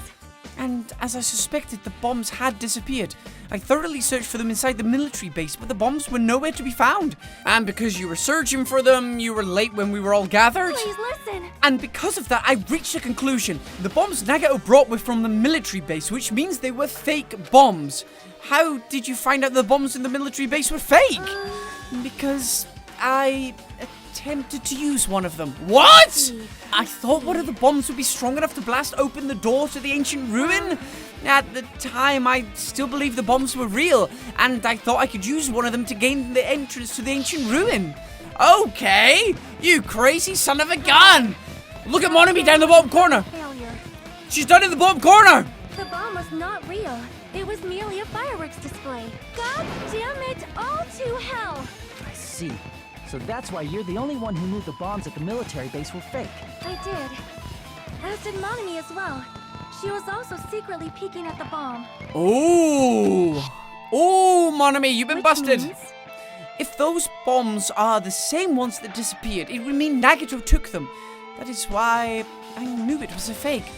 [SPEAKER 1] And as I suspected, the bombs had disappeared. I thoroughly searched for them inside the military base, but the bombs were nowhere to be found. And because you were searching for them, you were late when we were all gathered.
[SPEAKER 3] Please listen.
[SPEAKER 1] And because of that, I reached a conclusion. The bombs Nagato brought were from the military base, which means they were fake bombs. How did you find out the bombs in the military base were fake? Because I attempted to use one of them. What? I thought one of the bombs would be strong enough to blast open the door to the ancient ruin. At the time, I still believed the bombs were real, and I thought I could use one of them to gain the entrance to the ancient ruin. Okay, you crazy son of a gun! Look at Monokuma down the bottom corner.
[SPEAKER 3] Failure.
[SPEAKER 1] She's down in the bottom corner.
[SPEAKER 3] The bomb was not real. It was merely a fireworks display. God damn it, all to hell.
[SPEAKER 5] I see. So that's why you're the only one who knew the bombs at the military base were fake.
[SPEAKER 3] I did. As did Monokuma as well. She was also secretly peeking at the bomb.
[SPEAKER 1] Oh, Monokuma, you've been
[SPEAKER 3] Which
[SPEAKER 1] busted.
[SPEAKER 3] means-
[SPEAKER 1] If those bombs are the same ones that disappeared, it would mean Nagato took them. That is why I knew it was a fake.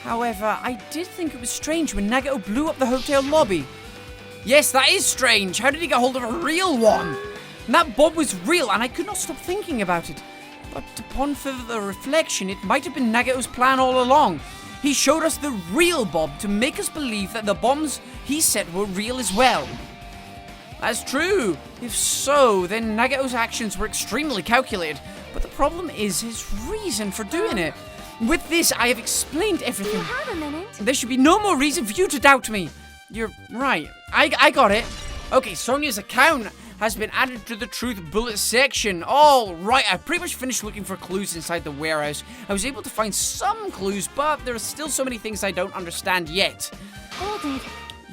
[SPEAKER 1] However, I did think it was strange when Nagato blew up the hotel lobby. Yes, that is strange. How did he get hold of a real one? And that bomb was real, and I could not stop thinking about it. But upon further reflection, it might have been Nagato's plan all along. He showed us the real bomb to make us believe that the bombs he set were real as well. That's true. If so, then Nagato's actions were extremely calculated. But the problem is his reason for doing it. With this, I have explained
[SPEAKER 3] Do
[SPEAKER 1] everything.
[SPEAKER 3] you have a minute?
[SPEAKER 1] There should be no more reason for you to doubt me. You're right. I got it. Okay, Sonia's account has been added to the Truth Bullet section. All right, I pretty much finished looking for clues inside the warehouse. I was able to find some clues, but there are still so many things I don't understand yet.
[SPEAKER 3] Hold it.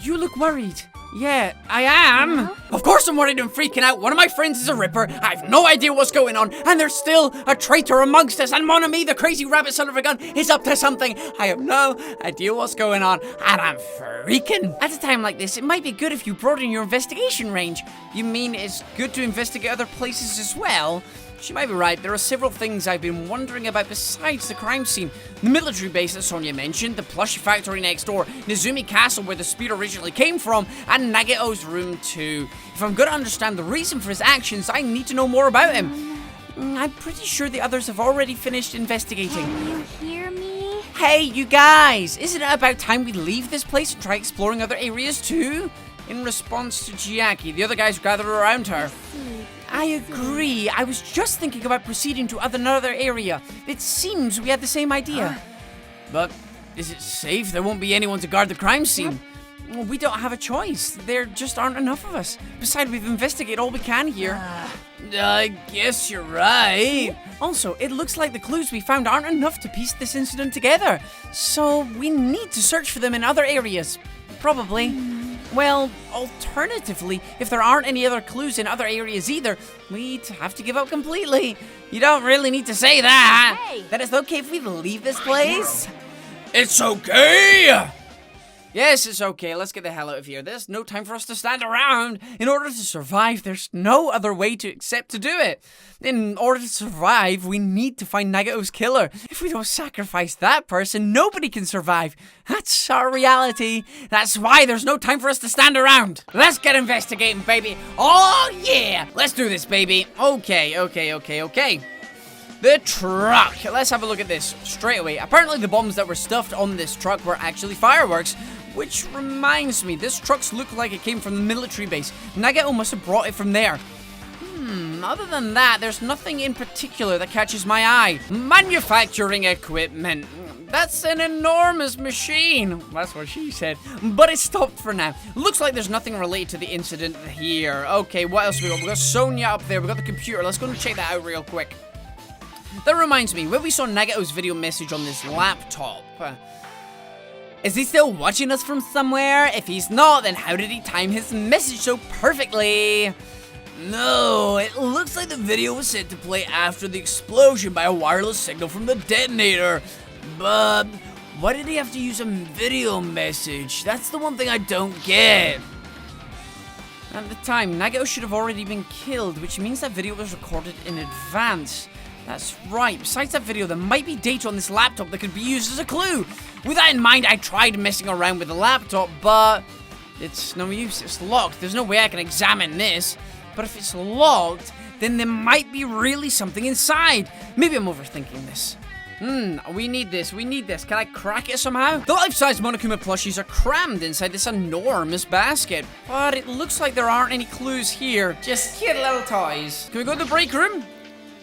[SPEAKER 1] You look worried. Yeah, I am. Of course I'm worried and freaking out. One of my friends is a ripper. I have no idea what's going on. And there's still a traitor amongst us. And Monokuma, the crazy rabbit son of a gun, is up to something. I have no idea what's going on. And I'm freaking. At a time like this, it might be good if you broaden your investigation range. You mean it's good to investigate other places as well? She might be right. There are several things I've been wondering about besides the crime scene. The military base that Sonia mentioned, the plush factory next door, Nezumi Castle where the speed originally came from, and Nagato's room too. If I'm going to understand the reason for his actions, I need to know more about him. I'm pretty sure the others have already finished investigating.
[SPEAKER 3] Can you hear me?
[SPEAKER 1] Hey, you guys! Isn't it about time we leave this place and try exploring other areas too? In response to Chiaki, the other guys gathered around her. I agree. I was just thinking about proceeding to another area. It seems we had the same idea. But is it safe? There won't be anyone to guard the crime scene. Well, we don't have a choice. There just aren't enough of us. Besides, we've investigated all we can here. I guess you're right. Also, it looks like the clues we found aren't enough to piece this incident together. So we need to search for them in other areas. Probably. Well, alternatively, if there aren't any other clues in other areas either, we'd have to give up completely. You don't really need to say that.
[SPEAKER 3] Hey!
[SPEAKER 1] That it's okay if we leave this place? It's okay! Yes, it's okay. Let's get the hell out of here. There's no time for us to stand around. In order to survive, there's no other way except to do it. In order to survive, we need to find Nagato's killer. If we don't sacrifice that person, nobody can survive. That's our reality. That's why there's no time for us to stand around. Let's get investigating, baby. Oh, yeah. Let's do this, baby. Okay. The truck. Let's have a look at this straight away. Apparently the bombs that were stuffed on this truck were actually fireworks. Which reminds me, this truck looks like it came from the military base. Nagato must have brought it from there. Other than that, there's nothing in particular that catches my eye. Manufacturing equipment. That's an enormous machine. That's what she said. But it stopped for now. Looks like there's nothing related to the incident here. Okay, what else we got? We got Sonia up there. We got the computer. Let's go and check that out real quick. That reminds me, when we saw Nagato's video message on this laptop, is he still watching us from somewhere? If he's not, then how did he time his message so perfectly? No, it looks like the video was set to play after the explosion by a wireless signal from the detonator. But why did he have to use a video message? That's the one thing I don't get. At the time, Nagato should have already been killed, which means that video was recorded in advance. That's right. Besides that video, there might be data on this laptop that could be used as a clue. With that in mind, I tried messing around with the laptop, but it's no use. It's locked. There's no way I can examine this. But if it's locked, then there might be really something inside. Maybe I'm overthinking this. We need this. Can I crack it somehow? The life-size Monokuma plushies are crammed inside this enormous basket. But it looks like there aren't any clues here. Just cute little toys. Can we go to the break room?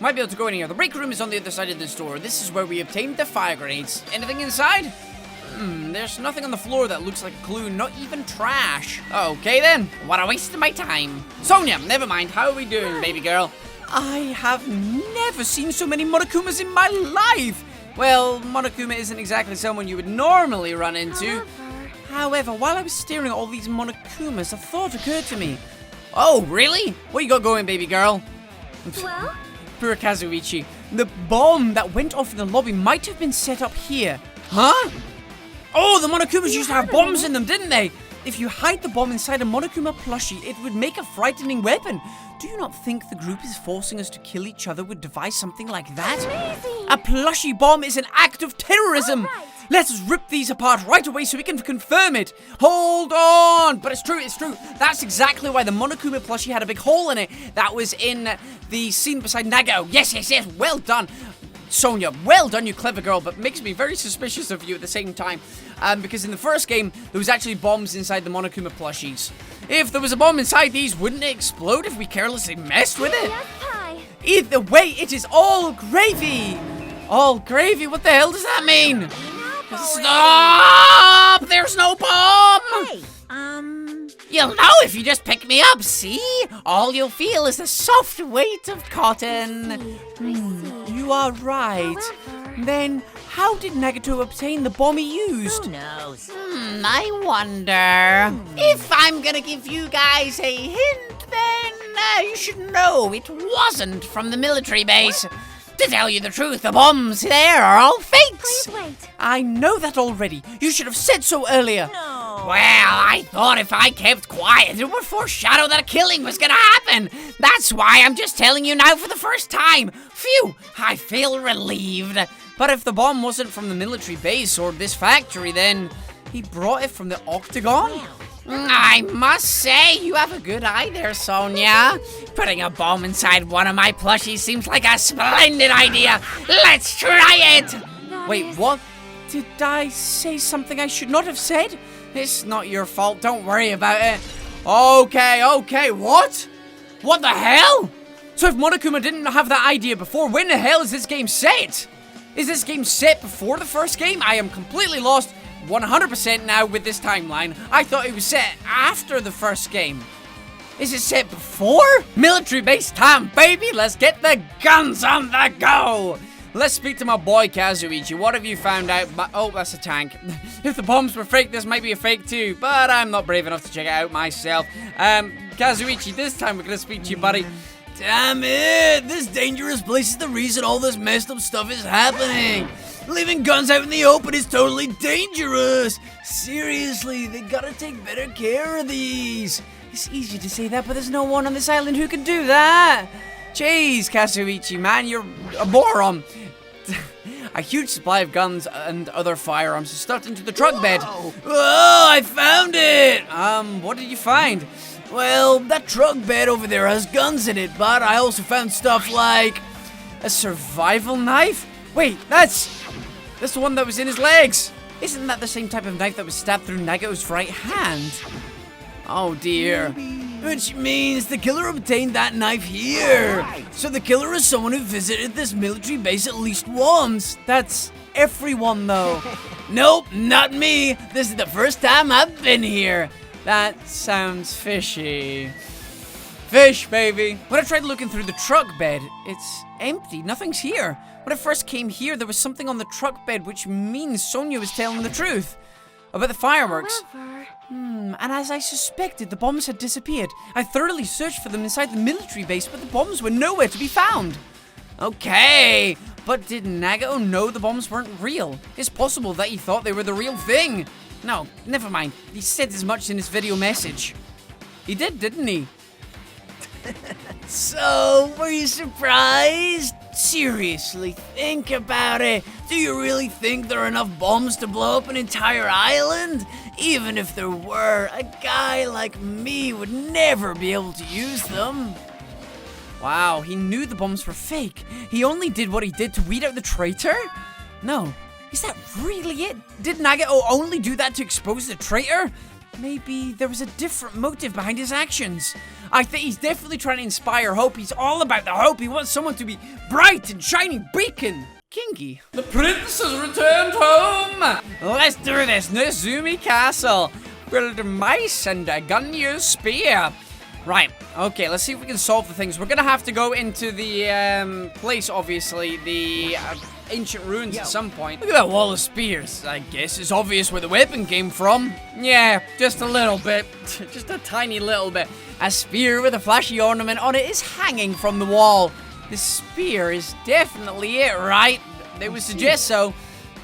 [SPEAKER 1] Might be able to go in here. The break room is on the other side of the store. This is where we obtained the fire grenades. Anything inside? There's nothing on the floor that looks like a clue, not even trash. Okay then, what a waste of my time. Sonia, never mind. How are we doing, baby girl? I have never seen so many Monokumas in my life. Well, Monokuma isn't exactly someone you would normally run into. However, while I was staring at all these Monokumas, a thought occurred to me. Oh, really? What you got going, baby girl?
[SPEAKER 3] Well?
[SPEAKER 1] Poor Kazuichi. The bomb that went off in the lobby might have been set up here. Huh? Oh, the Monokumas used to have bombs in them, didn't they? If you hide the bomb inside a Monokuma plushie, it would make a frightening weapon. Do you not think the group is forcing us to kill each other would devise something like that?
[SPEAKER 3] Amazing!
[SPEAKER 1] A plushie bomb is an act of terrorism!
[SPEAKER 3] All right.
[SPEAKER 1] Let us rip these apart right away so we can confirm it. Hold on! But it's true. That's exactly why the Monokuma plushie had a big hole in it. That was in the scene beside Nagao. Yes. Well done. Sonia, well done, you clever girl, but makes me very suspicious of you at the same time. Because in the first game, there was actually bombs inside the Monokuma plushies. If there was a bomb inside these, wouldn't it explode if we carelessly messed with it?
[SPEAKER 3] Yes, pie.
[SPEAKER 1] Either way, it is all gravy. All gravy? What the hell does that mean? Stop! There's no bomb!
[SPEAKER 3] Hey,
[SPEAKER 2] You'll know if you just pick me up, see? All you'll feel is the soft weight of cotton.
[SPEAKER 1] You are right.
[SPEAKER 3] However,
[SPEAKER 1] Then, how did Nagato obtain the bomb he used?
[SPEAKER 3] who knows?
[SPEAKER 2] I wonder. If I'm gonna give you guys a hint, then you should know it wasn't from the military base. To tell you the truth, the bombs there are all fakes.
[SPEAKER 3] Please wait.
[SPEAKER 1] I know that already. You should have said so earlier.
[SPEAKER 3] No.
[SPEAKER 2] Well, I thought if I kept quiet, it would foreshadow that a killing was gonna happen. That's why I'm just telling you now for the first time. Phew, I feel relieved.
[SPEAKER 1] But if the bomb wasn't from the military base or this factory, then he brought it from the Octagon?
[SPEAKER 2] I must say, you have a good eye there, Sonia. Putting a bomb inside one of my plushies seems like a splendid idea. Let's try it.
[SPEAKER 3] That
[SPEAKER 1] Wait,
[SPEAKER 3] is-
[SPEAKER 1] what? Did I say something I should not have said? It's not your fault, don't worry about it. Okay, what? What the hell? So if Monokuma didn't have that idea before, when the hell is this game set? Is this game set before the first game? I am completely lost 100% now with this timeline. I thought it was set after the first game. Is it set before? Military base time, baby! Let's get the guns on the go! let's speak to my boy Kazuichi. What have you found out? Oh, that's a tank. If the bombs were fake, this might be a fake too, but I'm not brave enough to check it out myself. Kazuichi, this time we're gonna speak to you, buddy. Damn it! This dangerous place is the reason all this messed up stuff is happening. Leaving guns out in the open is totally dangerous. Seriously, they gotta take better care of these. It's easy to say that, but there's no one on this island who can do that. Jeez, Kazuichi, man, you're a moron. A huge supply of guns and other firearms is stuffed into the truck bed. Oh, I found it! What did you find? Well, that truck bed over there has guns in it, but I also found stuff like a survival knife? Wait, that's the one that was in his legs. Isn't that the same type of knife that was stabbed through Nagao's right hand? Oh dear. Which means the killer obtained that knife here. So the killer is someone who visited this military base at least once. That's everyone though. Nope, not me. This is the first time I've been here. That sounds fishy. Fish, baby. When I tried looking through the truck bed, it's empty. Nothing's here. When I first came here, there was something on the truck bed, which means Sonia was telling the truth about the fireworks.
[SPEAKER 3] However,
[SPEAKER 1] And as I suspected, the bombs had disappeared. I thoroughly searched for them inside the military base, but the bombs were nowhere to be found. Okay, but did Nagao know the bombs weren't real? It's possible that he thought they were the real thing. No, never mind. He said as much in his video message. He did, didn't he? So, were you surprised? Seriously, think about it. Do you really think there are enough bombs to blow up an entire island? Even if there were, a guy like me would never be able to use them. Wow, he knew the bombs were fake. He only did what he did to weed out the traitor? No. Is that really it? Did Nagao only do that to expose the traitor? Maybe there was a different motive behind his actions. I think he's definitely trying to inspire hope. He's all about the hope. He wants someone to be bright and shining beacon. Kinky. The prince has returned home. Let's do this. Nezumi Castle. Build mice and a gun-use spear. Right, okay, let's see if we can solve the things. We're gonna have to go into the place, obviously, the ancient ruins at some point. Look at that wall of spears. I guess it's obvious where the weapon came from. Yeah, just a little bit. Just a tiny little bit. A spear with a flashy ornament on it is hanging from the wall. The spear is definitely it, right? They would suggest so.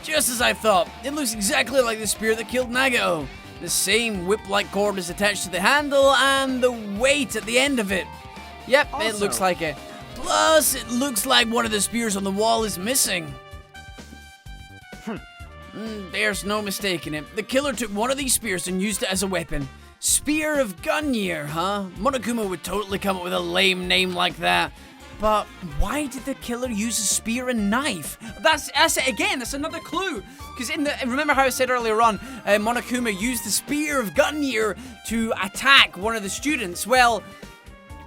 [SPEAKER 1] Just as I thought. It looks exactly like the spear that killed Nagao. The same whip-like cord is attached to the handle and the weight at the end of it. Yep, it looks like it. Plus, it looks like one of the spears on the wall is missing. There's no mistaking it. The killer took one of these spears and used it as a weapon. Spear of Gunyear, huh? Monokuma would totally come up with a lame name like that. But why did the killer use a spear and knife? That's it again. That's another clue. Because remember how I said earlier on, Monokuma used the spear of Gunyear to attack one of the students. Well,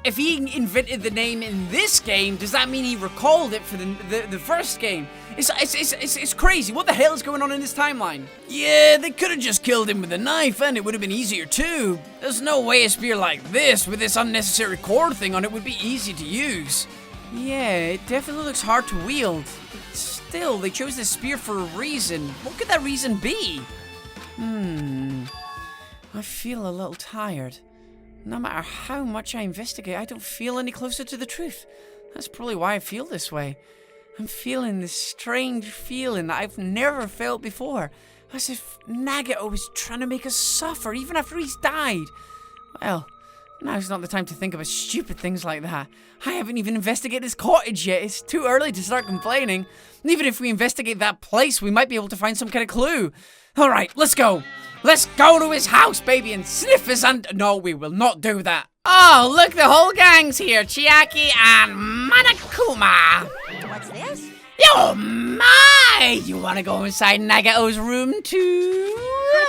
[SPEAKER 1] if he invented the name in this game, does that mean he recalled it for the first game? It's crazy. What the hell is going on in this timeline? Yeah, they could have just killed him with a knife, and it would have been easier too. There's no way a spear like this, with this unnecessary cord thing on it, would be easy to use. Yeah, it definitely looks hard to wield. But still, they chose this spear for a reason. What could that reason be? I feel a little tired. No matter how much I investigate, I don't feel any closer to the truth. That's probably why I feel this way. I'm feeling this strange feeling that I've never felt before. As if Nagao was trying to make us suffer even after he's died. Well, now's not the time to think about stupid things like that. I haven't even investigated his cottage yet. It's too early to start complaining. And even if we investigate that place, we might be able to find some kind of clue. Alright, let's go. Let's go to his house, baby, and sniff his No, we will not do that. Oh, look, the whole gang's here. Chiaki and Monokuma.
[SPEAKER 3] what's this?
[SPEAKER 2] Oh my! You wanna go inside Nagao's room too?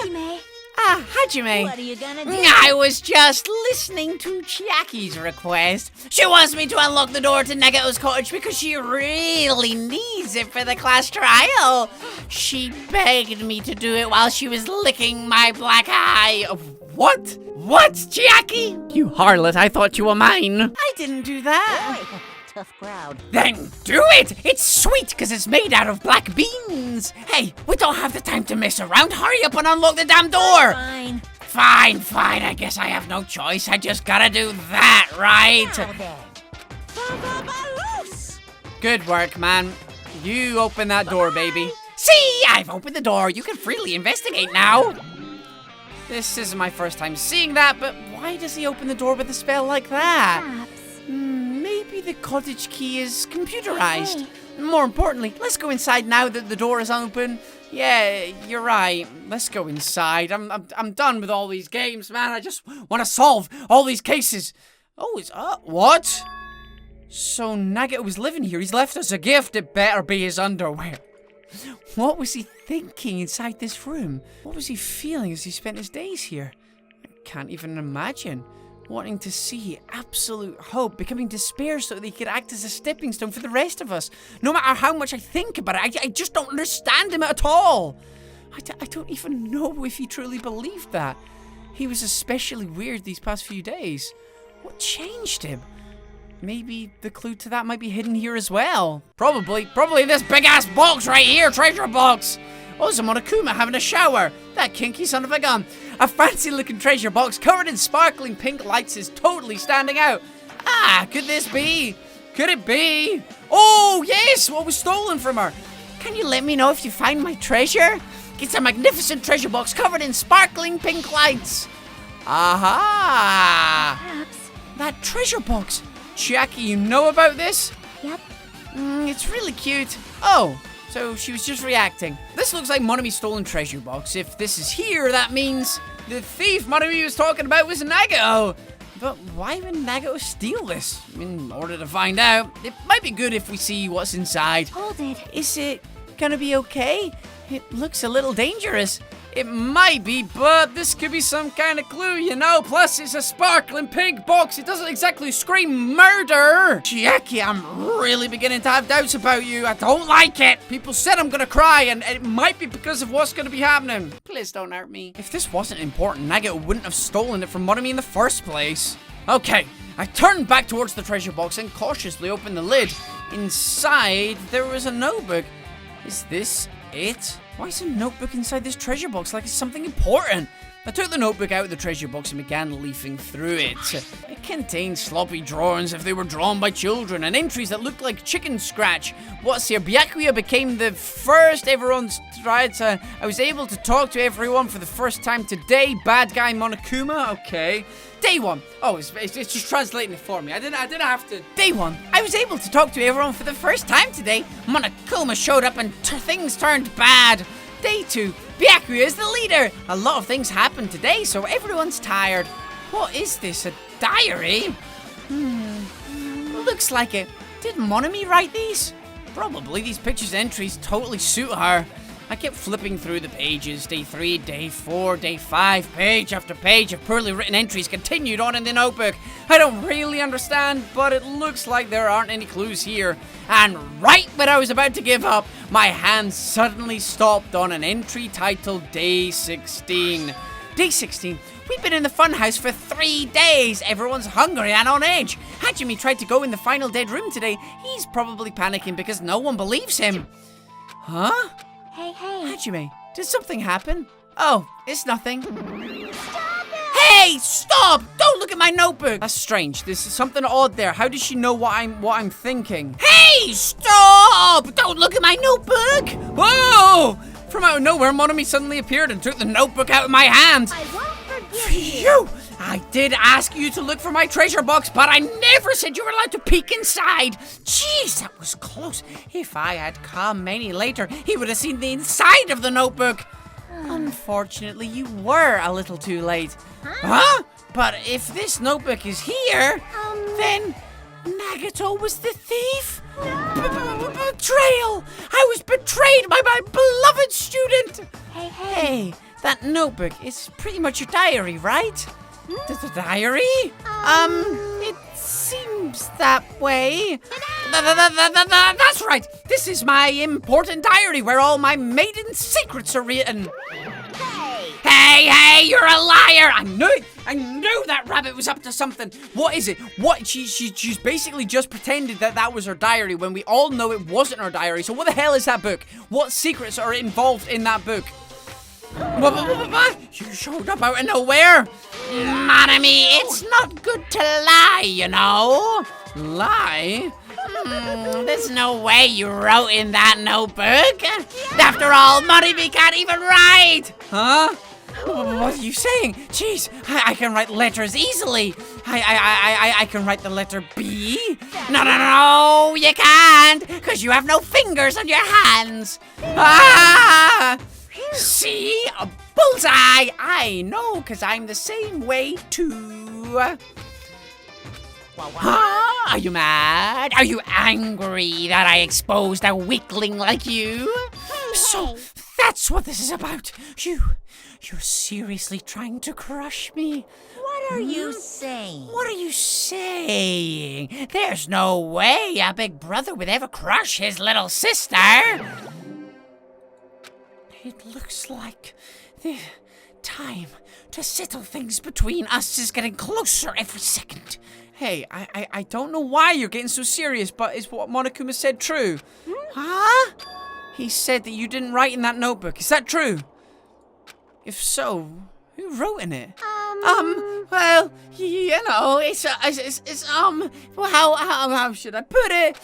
[SPEAKER 3] Hajime,
[SPEAKER 2] Ah, Hajime.
[SPEAKER 3] what are you gonna do?
[SPEAKER 2] I was just listening to Chiaki's request. She wants me to unlock the door to Nagao's cottage because she really needs it for the class trial. She begged me to do it while she was licking my black eye. What? What, Chiaki? You harlot, I thought you were mine. I didn't do that.
[SPEAKER 6] tough crowd.
[SPEAKER 2] Then do it! It's sweet because it's made out of black beans. Hey, we don't have the time to mess around. Hurry up and unlock the damn door.
[SPEAKER 3] Fine.
[SPEAKER 2] Fine. I guess I have no choice. I just gotta do that, right?
[SPEAKER 6] Now then.
[SPEAKER 1] Good work, man. You open that door, baby.
[SPEAKER 2] See, I've opened the door. You can freely investigate now.
[SPEAKER 1] This isn't my first time seeing that, but why does he open the door with a spell like that?
[SPEAKER 3] Perhaps.
[SPEAKER 1] Maybe the cottage key is computerized.
[SPEAKER 3] Hey.
[SPEAKER 1] More importantly, let's go inside now that the door is open. Yeah, you're right. Let's go inside. I'm done with all these games, man. I just want to solve all these cases. Oh, it's what? So Nagito was living here. He's left us a gift. It better be his underwear. What was he thinking inside this room? What was he feeling as he spent his days here? I can't even imagine. Wanting to see absolute hope, becoming despair so that he could act as a stepping stone for the rest of us. No matter how much I think about it, I just don't understand him at all. I don't even know if he truly believed that. He was especially weird these past few days. What changed him? Maybe the clue to that might be hidden here as well. Probably this big-ass box right here, treasure box. Oh, it's a Monokuma having a shower. That kinky son of a gun. A fancy-looking treasure box covered in sparkling pink lights is totally standing out. Ah, could this be? Could it be? Oh, yes, what was stolen from her? Can you let me know if you find my treasure? It's a magnificent treasure box covered in sparkling pink lights. Aha!
[SPEAKER 3] Perhaps.
[SPEAKER 1] That treasure box. Jackie, you know about this?
[SPEAKER 3] Yep.
[SPEAKER 1] It's really cute. Oh, so she was just reacting. This looks like Monomi's stolen treasure box. If this is here, that means the thief Monomi was talking about was Nagito. But why would Nagito steal this? In order to find out, it might be good if we see what's inside.
[SPEAKER 3] Hold it.
[SPEAKER 1] Is it gonna be okay? It looks a little dangerous. It might be, but this could be some kind of clue, you know? Plus, it's a sparkling pink box. It doesn't exactly scream murder. Jackie, I'm really beginning to have doubts about you. I don't like it. People said I'm gonna cry, and it might be because of what's gonna be happening. Please don't hurt me. If this wasn't important, Nagito wouldn't have stolen it from Monomi in the first place. Okay, I turned back towards the treasure box and cautiously opened the lid. Inside, there was a notebook. Is this it? Why is a notebook inside this treasure box like it's something important? I took the notebook out of the treasure box and began leafing through it. It contained sloppy drawings if they were drawn by children and entries that looked like chicken scratch. What's here? Byakuya became the first everyone's tried to... I was able to talk to everyone for the first time today. Bad guy Monokuma? Okay. Day one. Oh, it's just translating it for me. I didn't have to. Day one. I was able to talk to everyone for the first time today. Monokuma showed up and things turned bad. Day two. Byakuya is the leader. A lot of things happened today, so everyone's tired. What is this? A diary? Looks like it. Did Monomi write these? Probably. These pictures and entries totally suit her. I kept flipping through the pages. Day 3, day 4, day 5, page after page of poorly written entries continued on in the notebook. I don't really understand, but it looks like there aren't any clues here. And right when I was about to give up, my hand suddenly stopped on an entry titled Day 16. Day 16. We've been in the funhouse for 3 days. Everyone's hungry and on edge. Hajime tried to go in the final dead room today. He's probably panicking because no one believes him. Huh?
[SPEAKER 3] Hey.
[SPEAKER 1] Hajime, did something happen? Oh, it's nothing.
[SPEAKER 3] Stop it!
[SPEAKER 1] Hey, stop! Don't look at my notebook. That's strange. There's something odd there. How does she know what I'm thinking? Hey, stop! Don't look at my notebook. Whoa! From out of nowhere, Monomi suddenly appeared and took the notebook out of my hand.
[SPEAKER 3] I won't forgive you.
[SPEAKER 1] Phew! I did ask you to look for my treasure box, but I never said you were allowed to peek inside. Jeez, that was close. If I had come any later, he would have seen the inside of the notebook. Unfortunately, you were a little too late. Huh? But if this notebook is here, then Nagito was the thief? Betrayal! I was betrayed by my beloved student! Hey, that notebook is pretty much your diary, right? The diary? It seems that way. That's right! This is my important diary where all my maiden secrets are written. Hey, you're a liar! I knew it! I knew that rabbit was up to something. What is it? What? She's basically just pretended that was her diary when we all know it wasn't her diary. So what the hell is that book? What secrets are involved in that book? What? You showed up out of nowhere.
[SPEAKER 2] Monami, it's not good to lie, you know.
[SPEAKER 1] Lie?
[SPEAKER 2] There's no way you wrote in that notebook. After all, Monami can't even write.
[SPEAKER 1] Huh? What are you saying? Jeez, I can write letters easily. I can write the letter B.
[SPEAKER 2] No, you can't, because you have no fingers on your hands.
[SPEAKER 1] Ah! See? A bullseye! I know, because I'm the same way too.
[SPEAKER 2] Are you mad? Are you angry that I exposed a weakling like you?
[SPEAKER 1] So, that's what this is about. You're seriously trying to crush me?
[SPEAKER 6] What are you saying?
[SPEAKER 2] What are you saying? There's no way a big brother would ever crush his little sister.
[SPEAKER 1] It looks like the time to settle things between us is getting closer every second. Hey, I don't know why you're getting so serious, but is what Monokuma said true? Huh? He said that you didn't write in that notebook. Is that true? If so, who wrote in it?
[SPEAKER 2] Well, you know, well, how should I put it?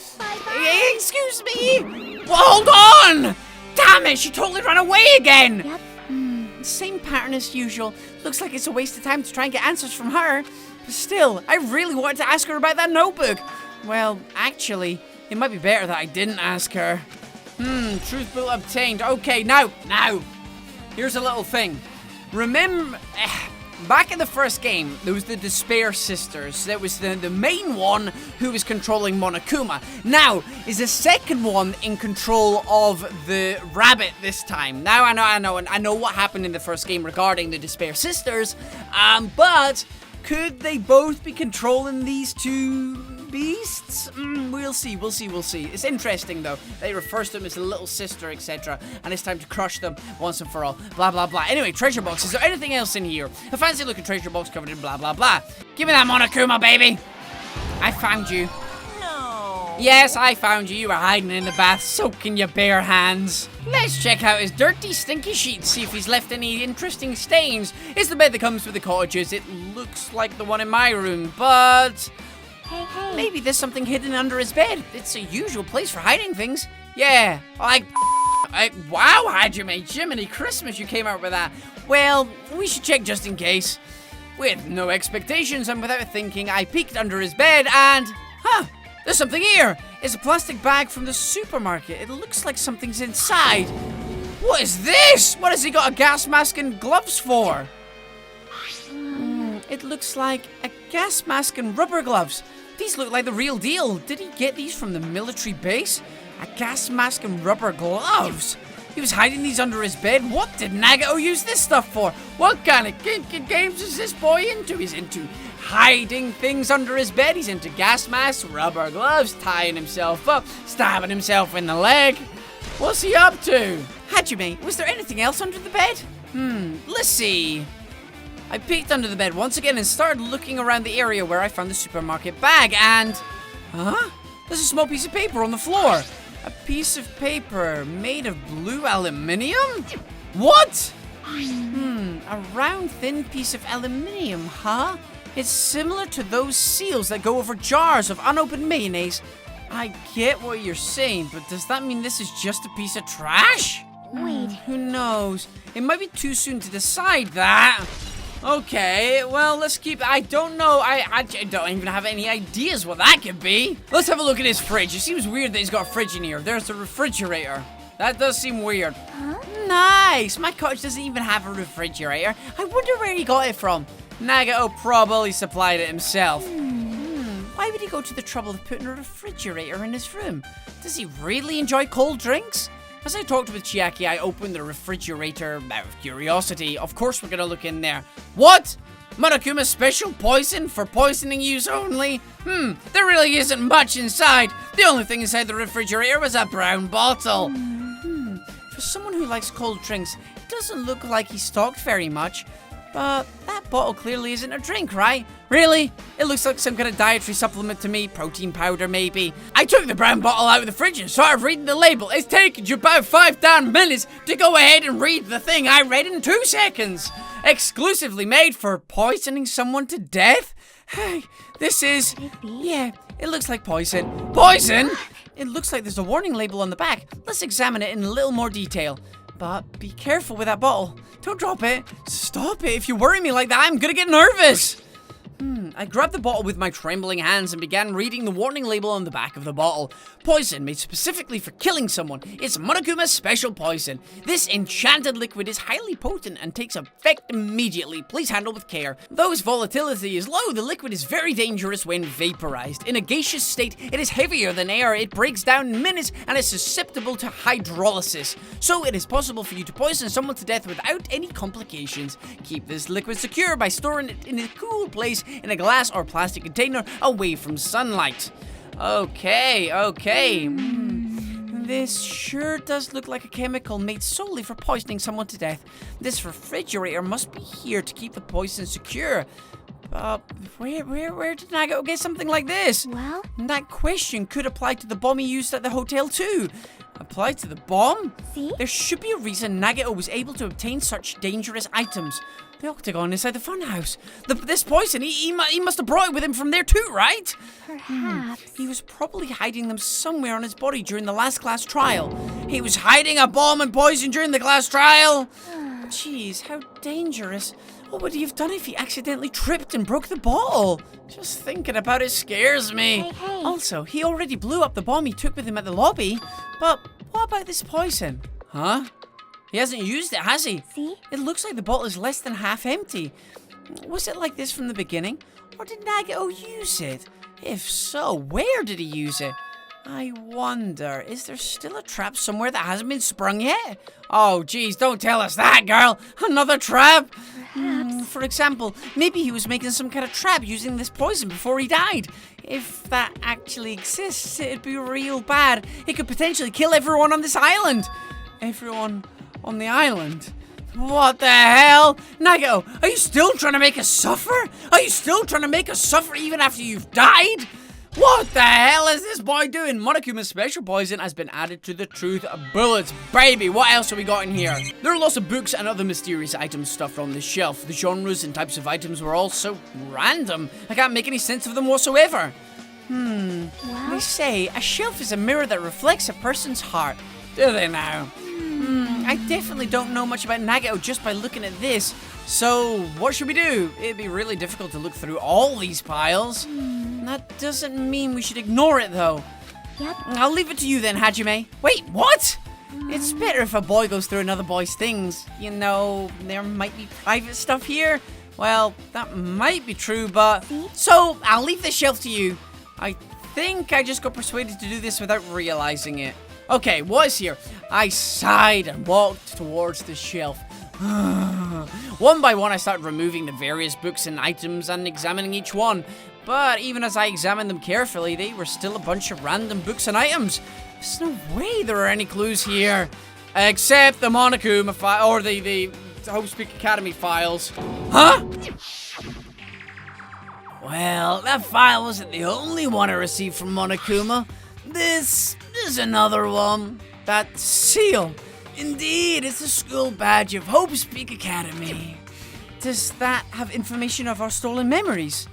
[SPEAKER 2] Excuse me.
[SPEAKER 1] Well, hold on! Damn it, she totally ran away again!
[SPEAKER 3] Yep.
[SPEAKER 1] Same pattern as usual. Looks like it's a waste of time to try and get answers from her. But still, I really wanted to ask her about that notebook. Well, actually, it might be better that I didn't ask her. Truth bill obtained. Okay, now, here's a little thing. Remember, back in the first game, there was the Despair Sisters. There was the main one who was controlling Monokuma. Now, is the second one in control of the rabbit this time. Now, I know what happened in the first game regarding the Despair Sisters, but could they both be controlling these two beasts? We'll see. It's interesting, though. They refer to them as the little sister, etc. And it's time to crush them once and for all. Blah, blah, blah. Anyway, treasure box. Is there anything else in here? A fancy looking treasure box covered in blah, blah, blah. Give me that Monokuma, baby. I found you.
[SPEAKER 6] No.
[SPEAKER 1] Yes, I found you. You were hiding in the bath, soaking your bare hands. Let's check out his dirty, stinky sheets, see if he's left any interesting stains. It's the bed that comes with the cottages. It looks like the one in my room, but
[SPEAKER 3] Hey.
[SPEAKER 1] maybe there's something hidden under his bed. It's a usual place for hiding things. Yeah, like, wow, Hajime, Jiminy Christmas, you came out with that. Well, we should check just in case. With no expectations and without thinking, I peeked under his bed and, there's something here. It's a plastic bag from the supermarket. It looks like something's inside. What is this? What has he got a gas mask and gloves for? It looks like a gas mask and rubber gloves. These look like the real deal. Did he get these from the military base? A gas mask and rubber gloves? He was hiding these under his bed? What did Nagao use this stuff for? What kind of games is this boy into? He's into hiding things under his bed. He's into gas masks, rubber gloves, tying himself up, stabbing himself in the leg. What's he up to? Hajime, was there anything else under the bed? Let's see. I peeked under the bed once again and started looking around the area where I found the supermarket bag and... There's a small piece of paper on the floor. A piece of paper made of blue aluminium? What? A round, thin piece of aluminium, huh? It's similar to those seals that go over jars of unopened mayonnaise. I get what you're saying, but does that mean this is just a piece of trash?
[SPEAKER 3] Wait.
[SPEAKER 1] Who knows? It might be too soon to decide that. Okay, well, let's keep... I don't know. I don't even have any ideas what that could be. Let's have a look at his fridge. It seems weird that he's got a fridge in here. There's the refrigerator. That does seem weird.
[SPEAKER 3] Huh?
[SPEAKER 1] Nice. My cottage doesn't even have a refrigerator. I wonder where he got it from. Nagao probably supplied it himself. Why would he go to the trouble of putting a refrigerator in his room? Does he really enjoy cold drinks? As I talked with Chiaki, I opened the refrigerator out of curiosity. Of course we're gonna look in there. What? Monokuma's special poison for poisoning use only? There really isn't much inside. The only thing inside the refrigerator was a brown bottle. For someone who likes cold drinks, it
[SPEAKER 2] doesn't look like he's talked very much. But that bottle clearly isn't a drink, right? Really? It looks like some kind of dietary supplement to me. Protein powder, maybe. I took the brown bottle out of the fridge and started reading the label. It's taken you about 5 damn minutes to go ahead and read the thing I read in 2 seconds. Exclusively made for poisoning someone to death? Hey, this is... Yeah, it looks like poison. Poison? It looks like there's a warning label on the back. Let's examine it in a little more detail. But be careful with that bottle. Don't drop it. Stop it. If you worry me like that, I'm gonna get nervous. I grabbed the bottle with my trembling hands and began reading the warning label on the back of the bottle. Poison made specifically for killing someone. It's Monokuma's special poison. This enchanted liquid is highly potent and takes effect immediately. Please handle with care. Though its volatility is low, the liquid is very dangerous when vaporized. In a gaseous state, it is heavier than air, it breaks down in minutes, and is susceptible to hydrolysis. So it is possible for you to poison someone to death without any complications. Keep this liquid secure by storing it in a cool place in a glass or plastic container away from sunlight. Okay. This sure does look like a chemical made solely for poisoning someone to death. This refrigerator must be here to keep the poison secure. Where did Nagao get something like this?
[SPEAKER 3] Well?
[SPEAKER 2] That question could apply to the bomb he used at the hotel too. Apply to the bomb?
[SPEAKER 3] See?
[SPEAKER 2] There should be a reason Nagao was able to obtain such dangerous items. The octagon inside the funhouse. This poison, he must have brought it with him from there too, right?
[SPEAKER 3] Perhaps.
[SPEAKER 2] He was probably hiding them somewhere on his body during the last class trial. He was hiding a bomb and poison during the class trial? Jeez, how dangerous. What would he have done if he accidentally tripped and broke the bottle? Just thinking about it scares me.
[SPEAKER 3] Hey.
[SPEAKER 2] Also, he already blew up the bomb he took with him at the lobby. But what about this poison? Huh? He hasn't used it, has he?
[SPEAKER 3] See?
[SPEAKER 2] It looks like the bottle is less than half empty. Was it like this from the beginning? Or did Nagao use it? If so, where did he use it? I wonder, is there still a trap somewhere that hasn't been sprung yet? Oh, geez, don't tell us that, girl! Another trap? For example, maybe he was making some kind of trap using this poison before he died. If that actually exists, it'd be real bad. It could potentially kill everyone on this island. Everyone on the island? What the hell? Nagao, are you still trying to make us suffer? Are you still trying to make us suffer even after you've died? What the hell is this boy doing? Monokuma's special poison has been added to the truth bullets. Baby, what else have we got in here? There are lots of books and other mysterious items stuffed on this shelf. The genres and types of items were all so random. I can't make any sense of them whatsoever. They
[SPEAKER 3] Well?
[SPEAKER 2] say a shelf is a mirror that reflects a person's heart. Do they now? I definitely don't know much about Nagao just by looking at this. So, what should we do? It'd be really difficult to look through all these piles. That doesn't mean we should ignore it, though.
[SPEAKER 3] Yep.
[SPEAKER 2] I'll leave it to you then, Hajime. Wait, what? It's better if a boy goes through another boy's things. You know, there might be private stuff here. Well, that might be true, but... So, I'll leave the shelf to you. I think I just got persuaded to do this without realizing it. Okay, what is here? I sighed and walked towards the shelf. One by one, I started removing the various books and items and examining each one. But even as I examined them carefully, they were still a bunch of random books and items. There's no way there are any clues here. Except the Monokuma file, or the Hopespeak Academy files. Huh? Well, that file wasn't the only one I received from Monokuma. This is another one. That seal. Indeed, it's the school badge of Hopespeak Academy. Does that have information of our stolen memories?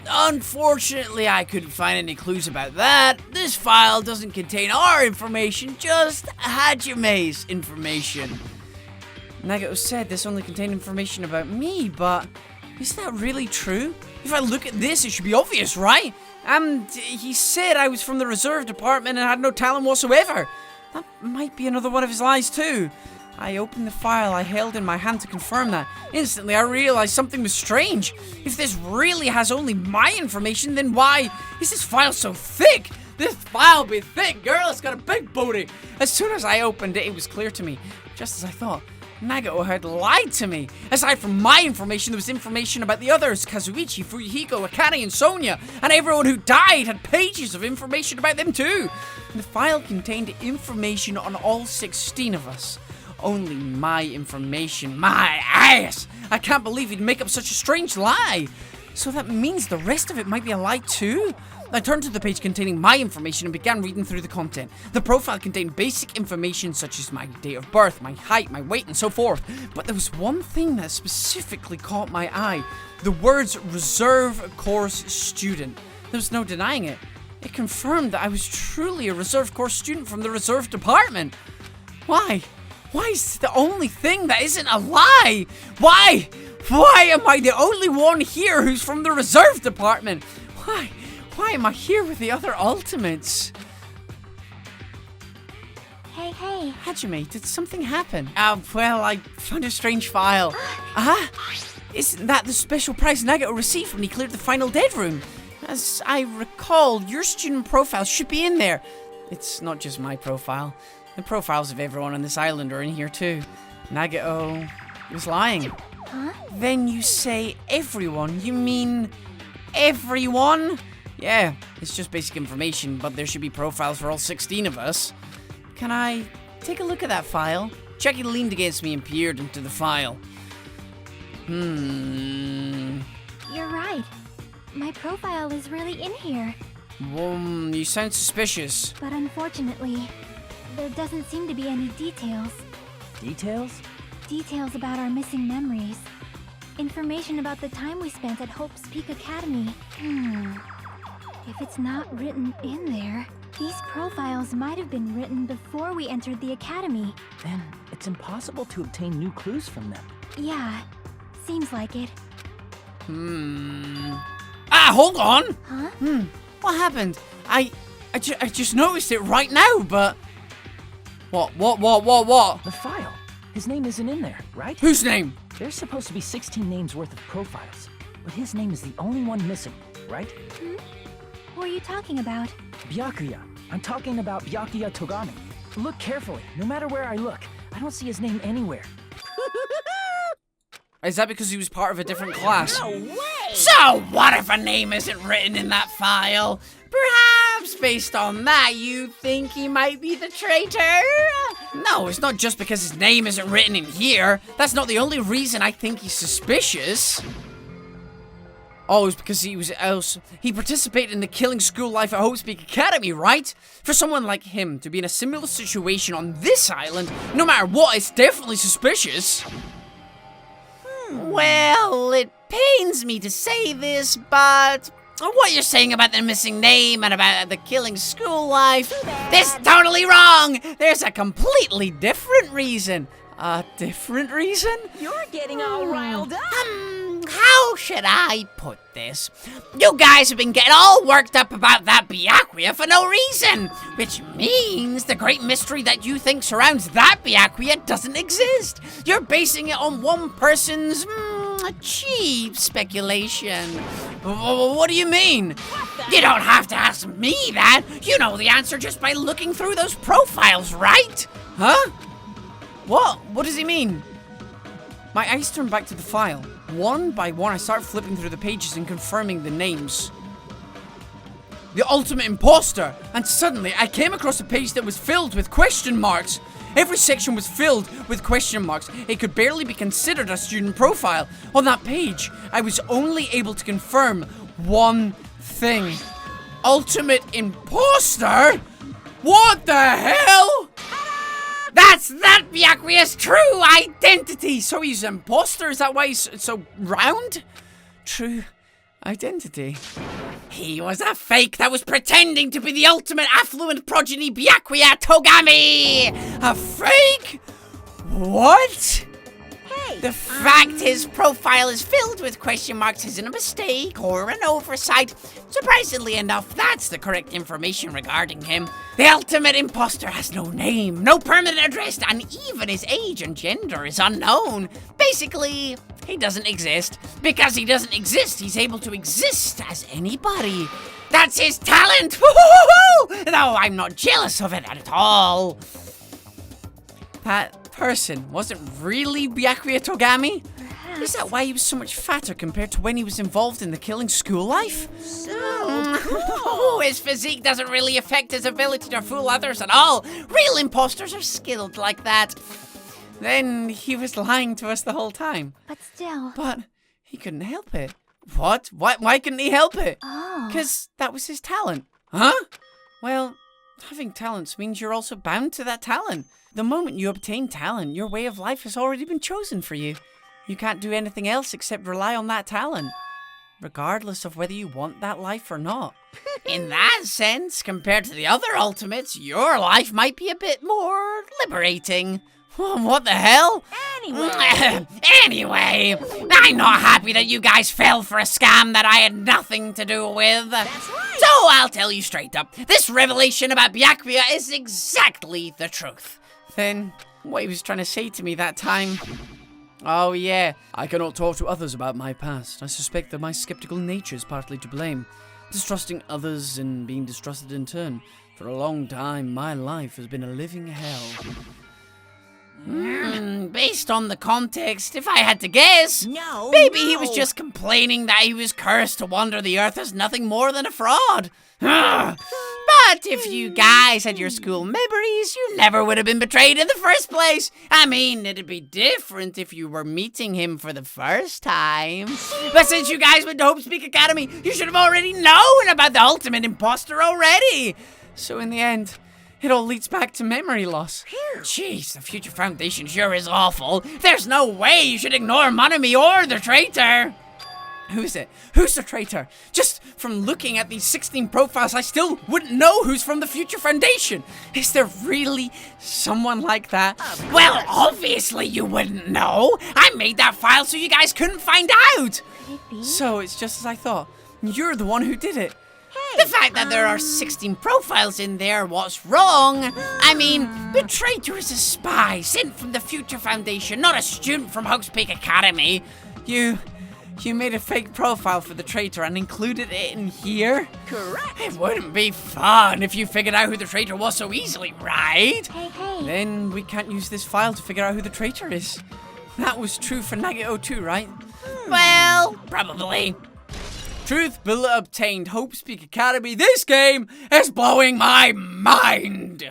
[SPEAKER 2] Unfortunately, I couldn't find any clues about that. This file doesn't contain our information, just Hajime's information. Nagao said this only contained information about me, but is that really true? If I look at this, it should be obvious, right? And he said I was from the reserve department and had no talent whatsoever. That might be another one of his lies too. I opened the file I held in my hand to confirm that. Instantly, I realized something was strange. If this really has only my information, then why is this file so thick? This file be thick, girl. It's got a big booty. As soon as I opened it, it was clear to me, just as I thought. Nagao had lied to me. Aside from my information, there was information about the others, Kazuichi, Fuyuhiko, Akane, and Sonia, and everyone who died had pages of information about them too. The file contained information on all 16 of us.
[SPEAKER 1] only my information. My ass! I can't believe he'd make up such a strange lie. So that means the rest of it might be a lie too? I turned to the page containing my information and began reading through the content. The profile contained basic information such as my date of birth, my height, my weight, and so forth. But there was one thing that specifically caught my eye. The words reserve course student. There was no denying it. It confirmed that I was truly a reserve course student from the reserve department. Why? Why is it the only thing that isn't a lie? Why? Why am I the only one here who's from the reserve department? Why? Why am I here with the other ultimates?
[SPEAKER 3] Hey, hey.
[SPEAKER 1] Hajime, did something happen? Well, I found a strange file. Isn't that the special prize Nagito received when he cleared the final dead room? As I recall, your student profile should be in there. It's not just my profile. The profiles of everyone on this island are in here too. Nagito was lying.
[SPEAKER 3] Huh?
[SPEAKER 1] Then you say everyone, you mean everyone? Yeah, it's just basic information, but there should be profiles for all 16 of us. Can I take a look at that file? Jackie leaned against me and peered into the file.
[SPEAKER 3] You're right. My profile is really in here.
[SPEAKER 1] You sound suspicious.
[SPEAKER 3] But unfortunately, there doesn't seem to be any details.
[SPEAKER 5] Details?
[SPEAKER 3] Details about our missing memories. Information about the time we spent at Hope's Peak Academy. If it's not written in there, these profiles might have been written before we entered the academy.
[SPEAKER 5] Then it's impossible to obtain new clues from them.
[SPEAKER 3] Yeah, seems like it.
[SPEAKER 1] Hold on!
[SPEAKER 3] Huh?
[SPEAKER 1] What happened? I just noticed it right now, but... What?
[SPEAKER 5] The file. His name isn't in there, right?
[SPEAKER 1] Whose name?
[SPEAKER 5] There's supposed to be 16 names worth of profiles, but his name is the only one missing, right?
[SPEAKER 3] Who are you talking about?
[SPEAKER 5] Byakuya. I'm talking about Byakuya Togami. Look carefully. No matter where I look, I don't see his name anywhere.
[SPEAKER 1] Is that because he was part of a different class?
[SPEAKER 6] No way!
[SPEAKER 2] So what if a name isn't written in that file? Perhaps based on that, you think he might be the traitor?
[SPEAKER 1] No, it's not just because his name isn't written in here. That's not the only reason I think he's suspicious. Oh, it's because he participated in the killing school life at Hope's Peak Academy, right? For someone like him to be in a similar situation on this island, no matter what, it's definitely suspicious.
[SPEAKER 2] Well, it pains me to say this, but what you're saying about the missing name and about the killing school life, this is totally wrong. There's a completely different reason.
[SPEAKER 1] A different reason?
[SPEAKER 6] You're getting all riled up.
[SPEAKER 2] How should I put this? You guys have been getting all worked up about that Byakuya for no reason, which means the great mystery that you think surrounds that Byakuya doesn't exist. You're basing it on one person's cheap speculation.
[SPEAKER 1] What do you mean?
[SPEAKER 2] You don't have to ask me that. You know the answer just by looking through those profiles, right?
[SPEAKER 1] Huh? What? What does he mean? My eyes turn back to the file. One by one, I start flipping through the pages and confirming the names. The ultimate imposter! And suddenly, I came across a page that was filled with question marks. Every section was filled with question marks. It could barely be considered a student profile. On that page, I was only able to confirm one thing. Ultimate imposter? What the hell?
[SPEAKER 2] That's that Byakuya's true identity!
[SPEAKER 1] So he's an imposter? Is that why he's so round? True identity.
[SPEAKER 2] He was a fake that was pretending to be the ultimate affluent progeny Byakuya Togami!
[SPEAKER 1] A fake? What?
[SPEAKER 6] Hey,
[SPEAKER 2] The fact his profile is filled with question marks isn't a mistake or an oversight. Surprisingly enough, that's the correct information regarding him. The ultimate imposter has no name, no permanent address, and even his age and gender is unknown. Basically, he doesn't exist. Because he doesn't exist, he's able to exist as anybody. That's his talent! Woo-hoo-hoo-hoo! No, I'm not jealous of it at all.
[SPEAKER 1] That person wasn't really Byakuya Togami? Is that why he was so much fatter compared to when he was involved in the killing school life?
[SPEAKER 2] His physique doesn't really affect his ability to fool others at all. Real imposters are skilled like that.
[SPEAKER 1] then he was lying to us the whole time.
[SPEAKER 3] But still.
[SPEAKER 1] But he couldn't help it. What? Why couldn't he help it?
[SPEAKER 3] Oh.
[SPEAKER 1] Because that was his talent. Huh? Well, having talents means you're also bound to that talent. The moment you obtain talent, your way of life has already been chosen for you. You can't do anything else except rely on that talent, regardless of whether you want that life or not.
[SPEAKER 2] In that sense, compared to the other ultimates, your life might be a bit more liberating. What the hell? Anyway, I'm not happy that you guys fell for a scam that I had nothing to do with. That's right. So I'll tell you straight up, this revelation about Byakuya is exactly the truth.
[SPEAKER 1] Then, what he was trying to say to me that time... Oh yeah, I cannot talk to others about my past. I suspect that my skeptical nature is partly to blame. Distrusting others and being distrusted in turn. For a long time, my life has been a living hell.
[SPEAKER 2] Based on the context, if I had to guess, maybe he was just complaining that he was cursed to wander the earth as nothing more than a fraud. But if you guys had your school memories, you never would have been betrayed in the first place. I mean, it'd be different if you were meeting him for the first time. But since you guys went to Hope's Peak Academy, you should have already known about the ultimate imposter already.
[SPEAKER 1] So in the end, it all leads back to memory loss.
[SPEAKER 2] Jeez, the Future Foundation sure is awful. There's no way you should ignore Monokuma or the traitor.
[SPEAKER 1] Who's it? Who's the traitor? Just from looking at these 16 profiles, I still wouldn't know who's from the Future Foundation. Is there really someone like that?
[SPEAKER 2] Well, obviously you wouldn't know. I made that file so you guys couldn't find out.
[SPEAKER 3] Could it be?
[SPEAKER 1] So it's just as I thought. You're the one who did it.
[SPEAKER 2] The fact that there are 16 profiles in there, what's wrong? I mean, the traitor is a spy sent from the Future Foundation, not a student from Hope's Peak Academy.
[SPEAKER 1] You made a fake profile for the traitor and included it in here?
[SPEAKER 6] Correct.
[SPEAKER 2] It wouldn't be fun if you figured out who the traitor was so easily, right?
[SPEAKER 3] Hey.
[SPEAKER 1] Then we can't use this file to figure out who the traitor is. That was true for Nagito too, right?
[SPEAKER 2] Well, probably.
[SPEAKER 1] Truth bullet obtained. Hope's Peak Academy. This game is blowing my mind.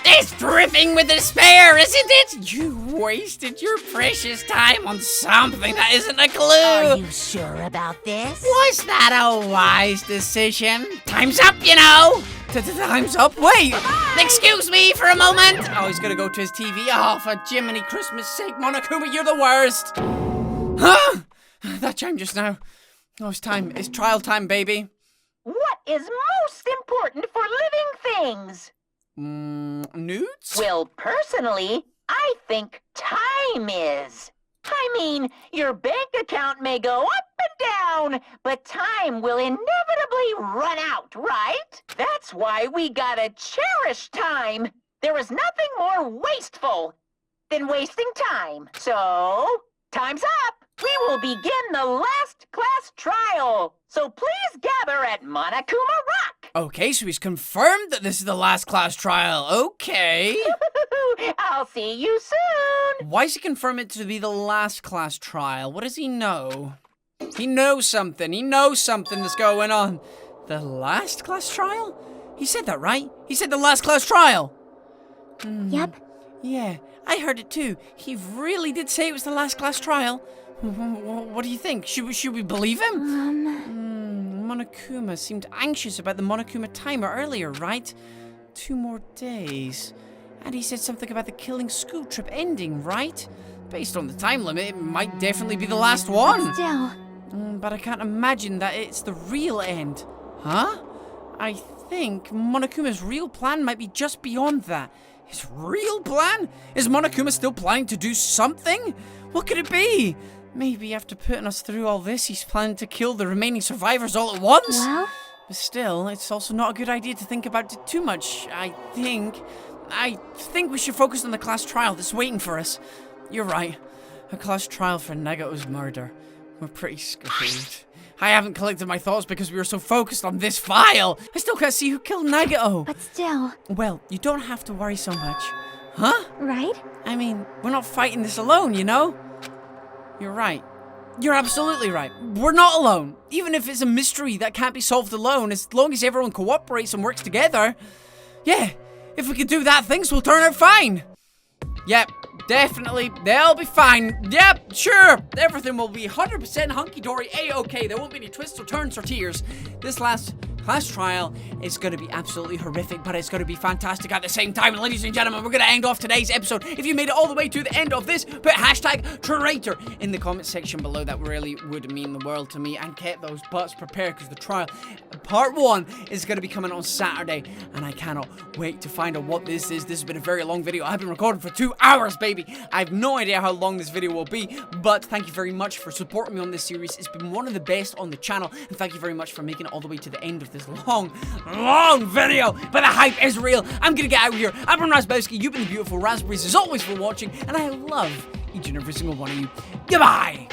[SPEAKER 2] It's dripping with despair, isn't it? You wasted your precious time on something that isn't a clue.
[SPEAKER 6] Are you sure about this?
[SPEAKER 2] Was that a wise decision? Time's up, you know.
[SPEAKER 1] Time's up. Wait.
[SPEAKER 2] Excuse me for a moment.
[SPEAKER 1] Oh, he's gonna go to his TV. Oh, for Jiminy Christmas sake, Monokuma, you're the worst. Huh? That chimed just now. Oh, it's time. It's trial time, baby.
[SPEAKER 6] What is most important for living things?
[SPEAKER 1] Nudes?
[SPEAKER 6] Well, personally, I think time is. I mean, your bank account may go up and down, but time will inevitably run out, right? That's why we gotta cherish time. There is nothing more wasteful than wasting time. So, time's up. We will begin the last class trial. So please gather at Monokuma Rock.
[SPEAKER 1] Okay, so he's confirmed that this is the last class trial. Okay.
[SPEAKER 6] I'll see you soon.
[SPEAKER 1] Why does he confirm it to be the last class trial? What does he know? He knows something. He knows something that's going on. The last class trial? He said that, right? He said the last class trial.
[SPEAKER 3] Yep.
[SPEAKER 1] Yeah, I heard it too. He really did say it was the last class trial. What do you think? Should we believe him? Monokuma seemed anxious about the Monokuma timer earlier, right? 2 more days. And he said something about the killing school trip ending, right? Based on the time limit, it might definitely be the last one.
[SPEAKER 3] Still.
[SPEAKER 1] But I can't imagine that it's the real end. Huh? I think Monokuma's real plan might be just beyond that. His real plan? Is Monokuma still planning to do something? What could it be? Maybe after putting us through all this, he's planning to kill the remaining survivors all at once?
[SPEAKER 3] Well?
[SPEAKER 1] But still, it's also not a good idea to think about it too much, I think we should focus on the class trial that's waiting for us. You're right. A class trial for Nagato's murder. We're pretty screwed. I haven't collected my thoughts because we were so focused on this file. I still can't see who killed Nagato.
[SPEAKER 3] But still.
[SPEAKER 1] Well, you don't have to worry so much. Huh?
[SPEAKER 3] Right?
[SPEAKER 1] I mean, we're not fighting this alone, you know? You're right. You're absolutely right. We're not alone. Even if it's a mystery that can't be solved alone, as long as everyone cooperates and works together. Yeah, if we can do that, things will turn out fine. Yep, definitely. They'll be fine. Yep, sure. Everything will be 100% hunky-dory, A-okay. There won't be any twists or turns or tears. This last class trial is going to be absolutely horrific, but it's going to be fantastic at the same time. And ladies and gentlemen, we're going to end off today's episode. If you made it all the way to the end of this, put hashtag traitor in the comment section below. That really would mean the world to me. And get those butts prepared, because the trial part 1 is going to be coming on Saturday, and I cannot wait to find out what this is. This has been a very long video. I've been recording for 2 hours, baby. I have no idea how long this video will be, but thank you very much for supporting me on this series. It's been one of the best on the channel, and thank you very much for making it all the way to the end of this long video. But the hype is real. I'm gonna get out of here. I've been Razzbowski. You've been the beautiful raspberries as always for watching, and I love each and every single one of you. Goodbye.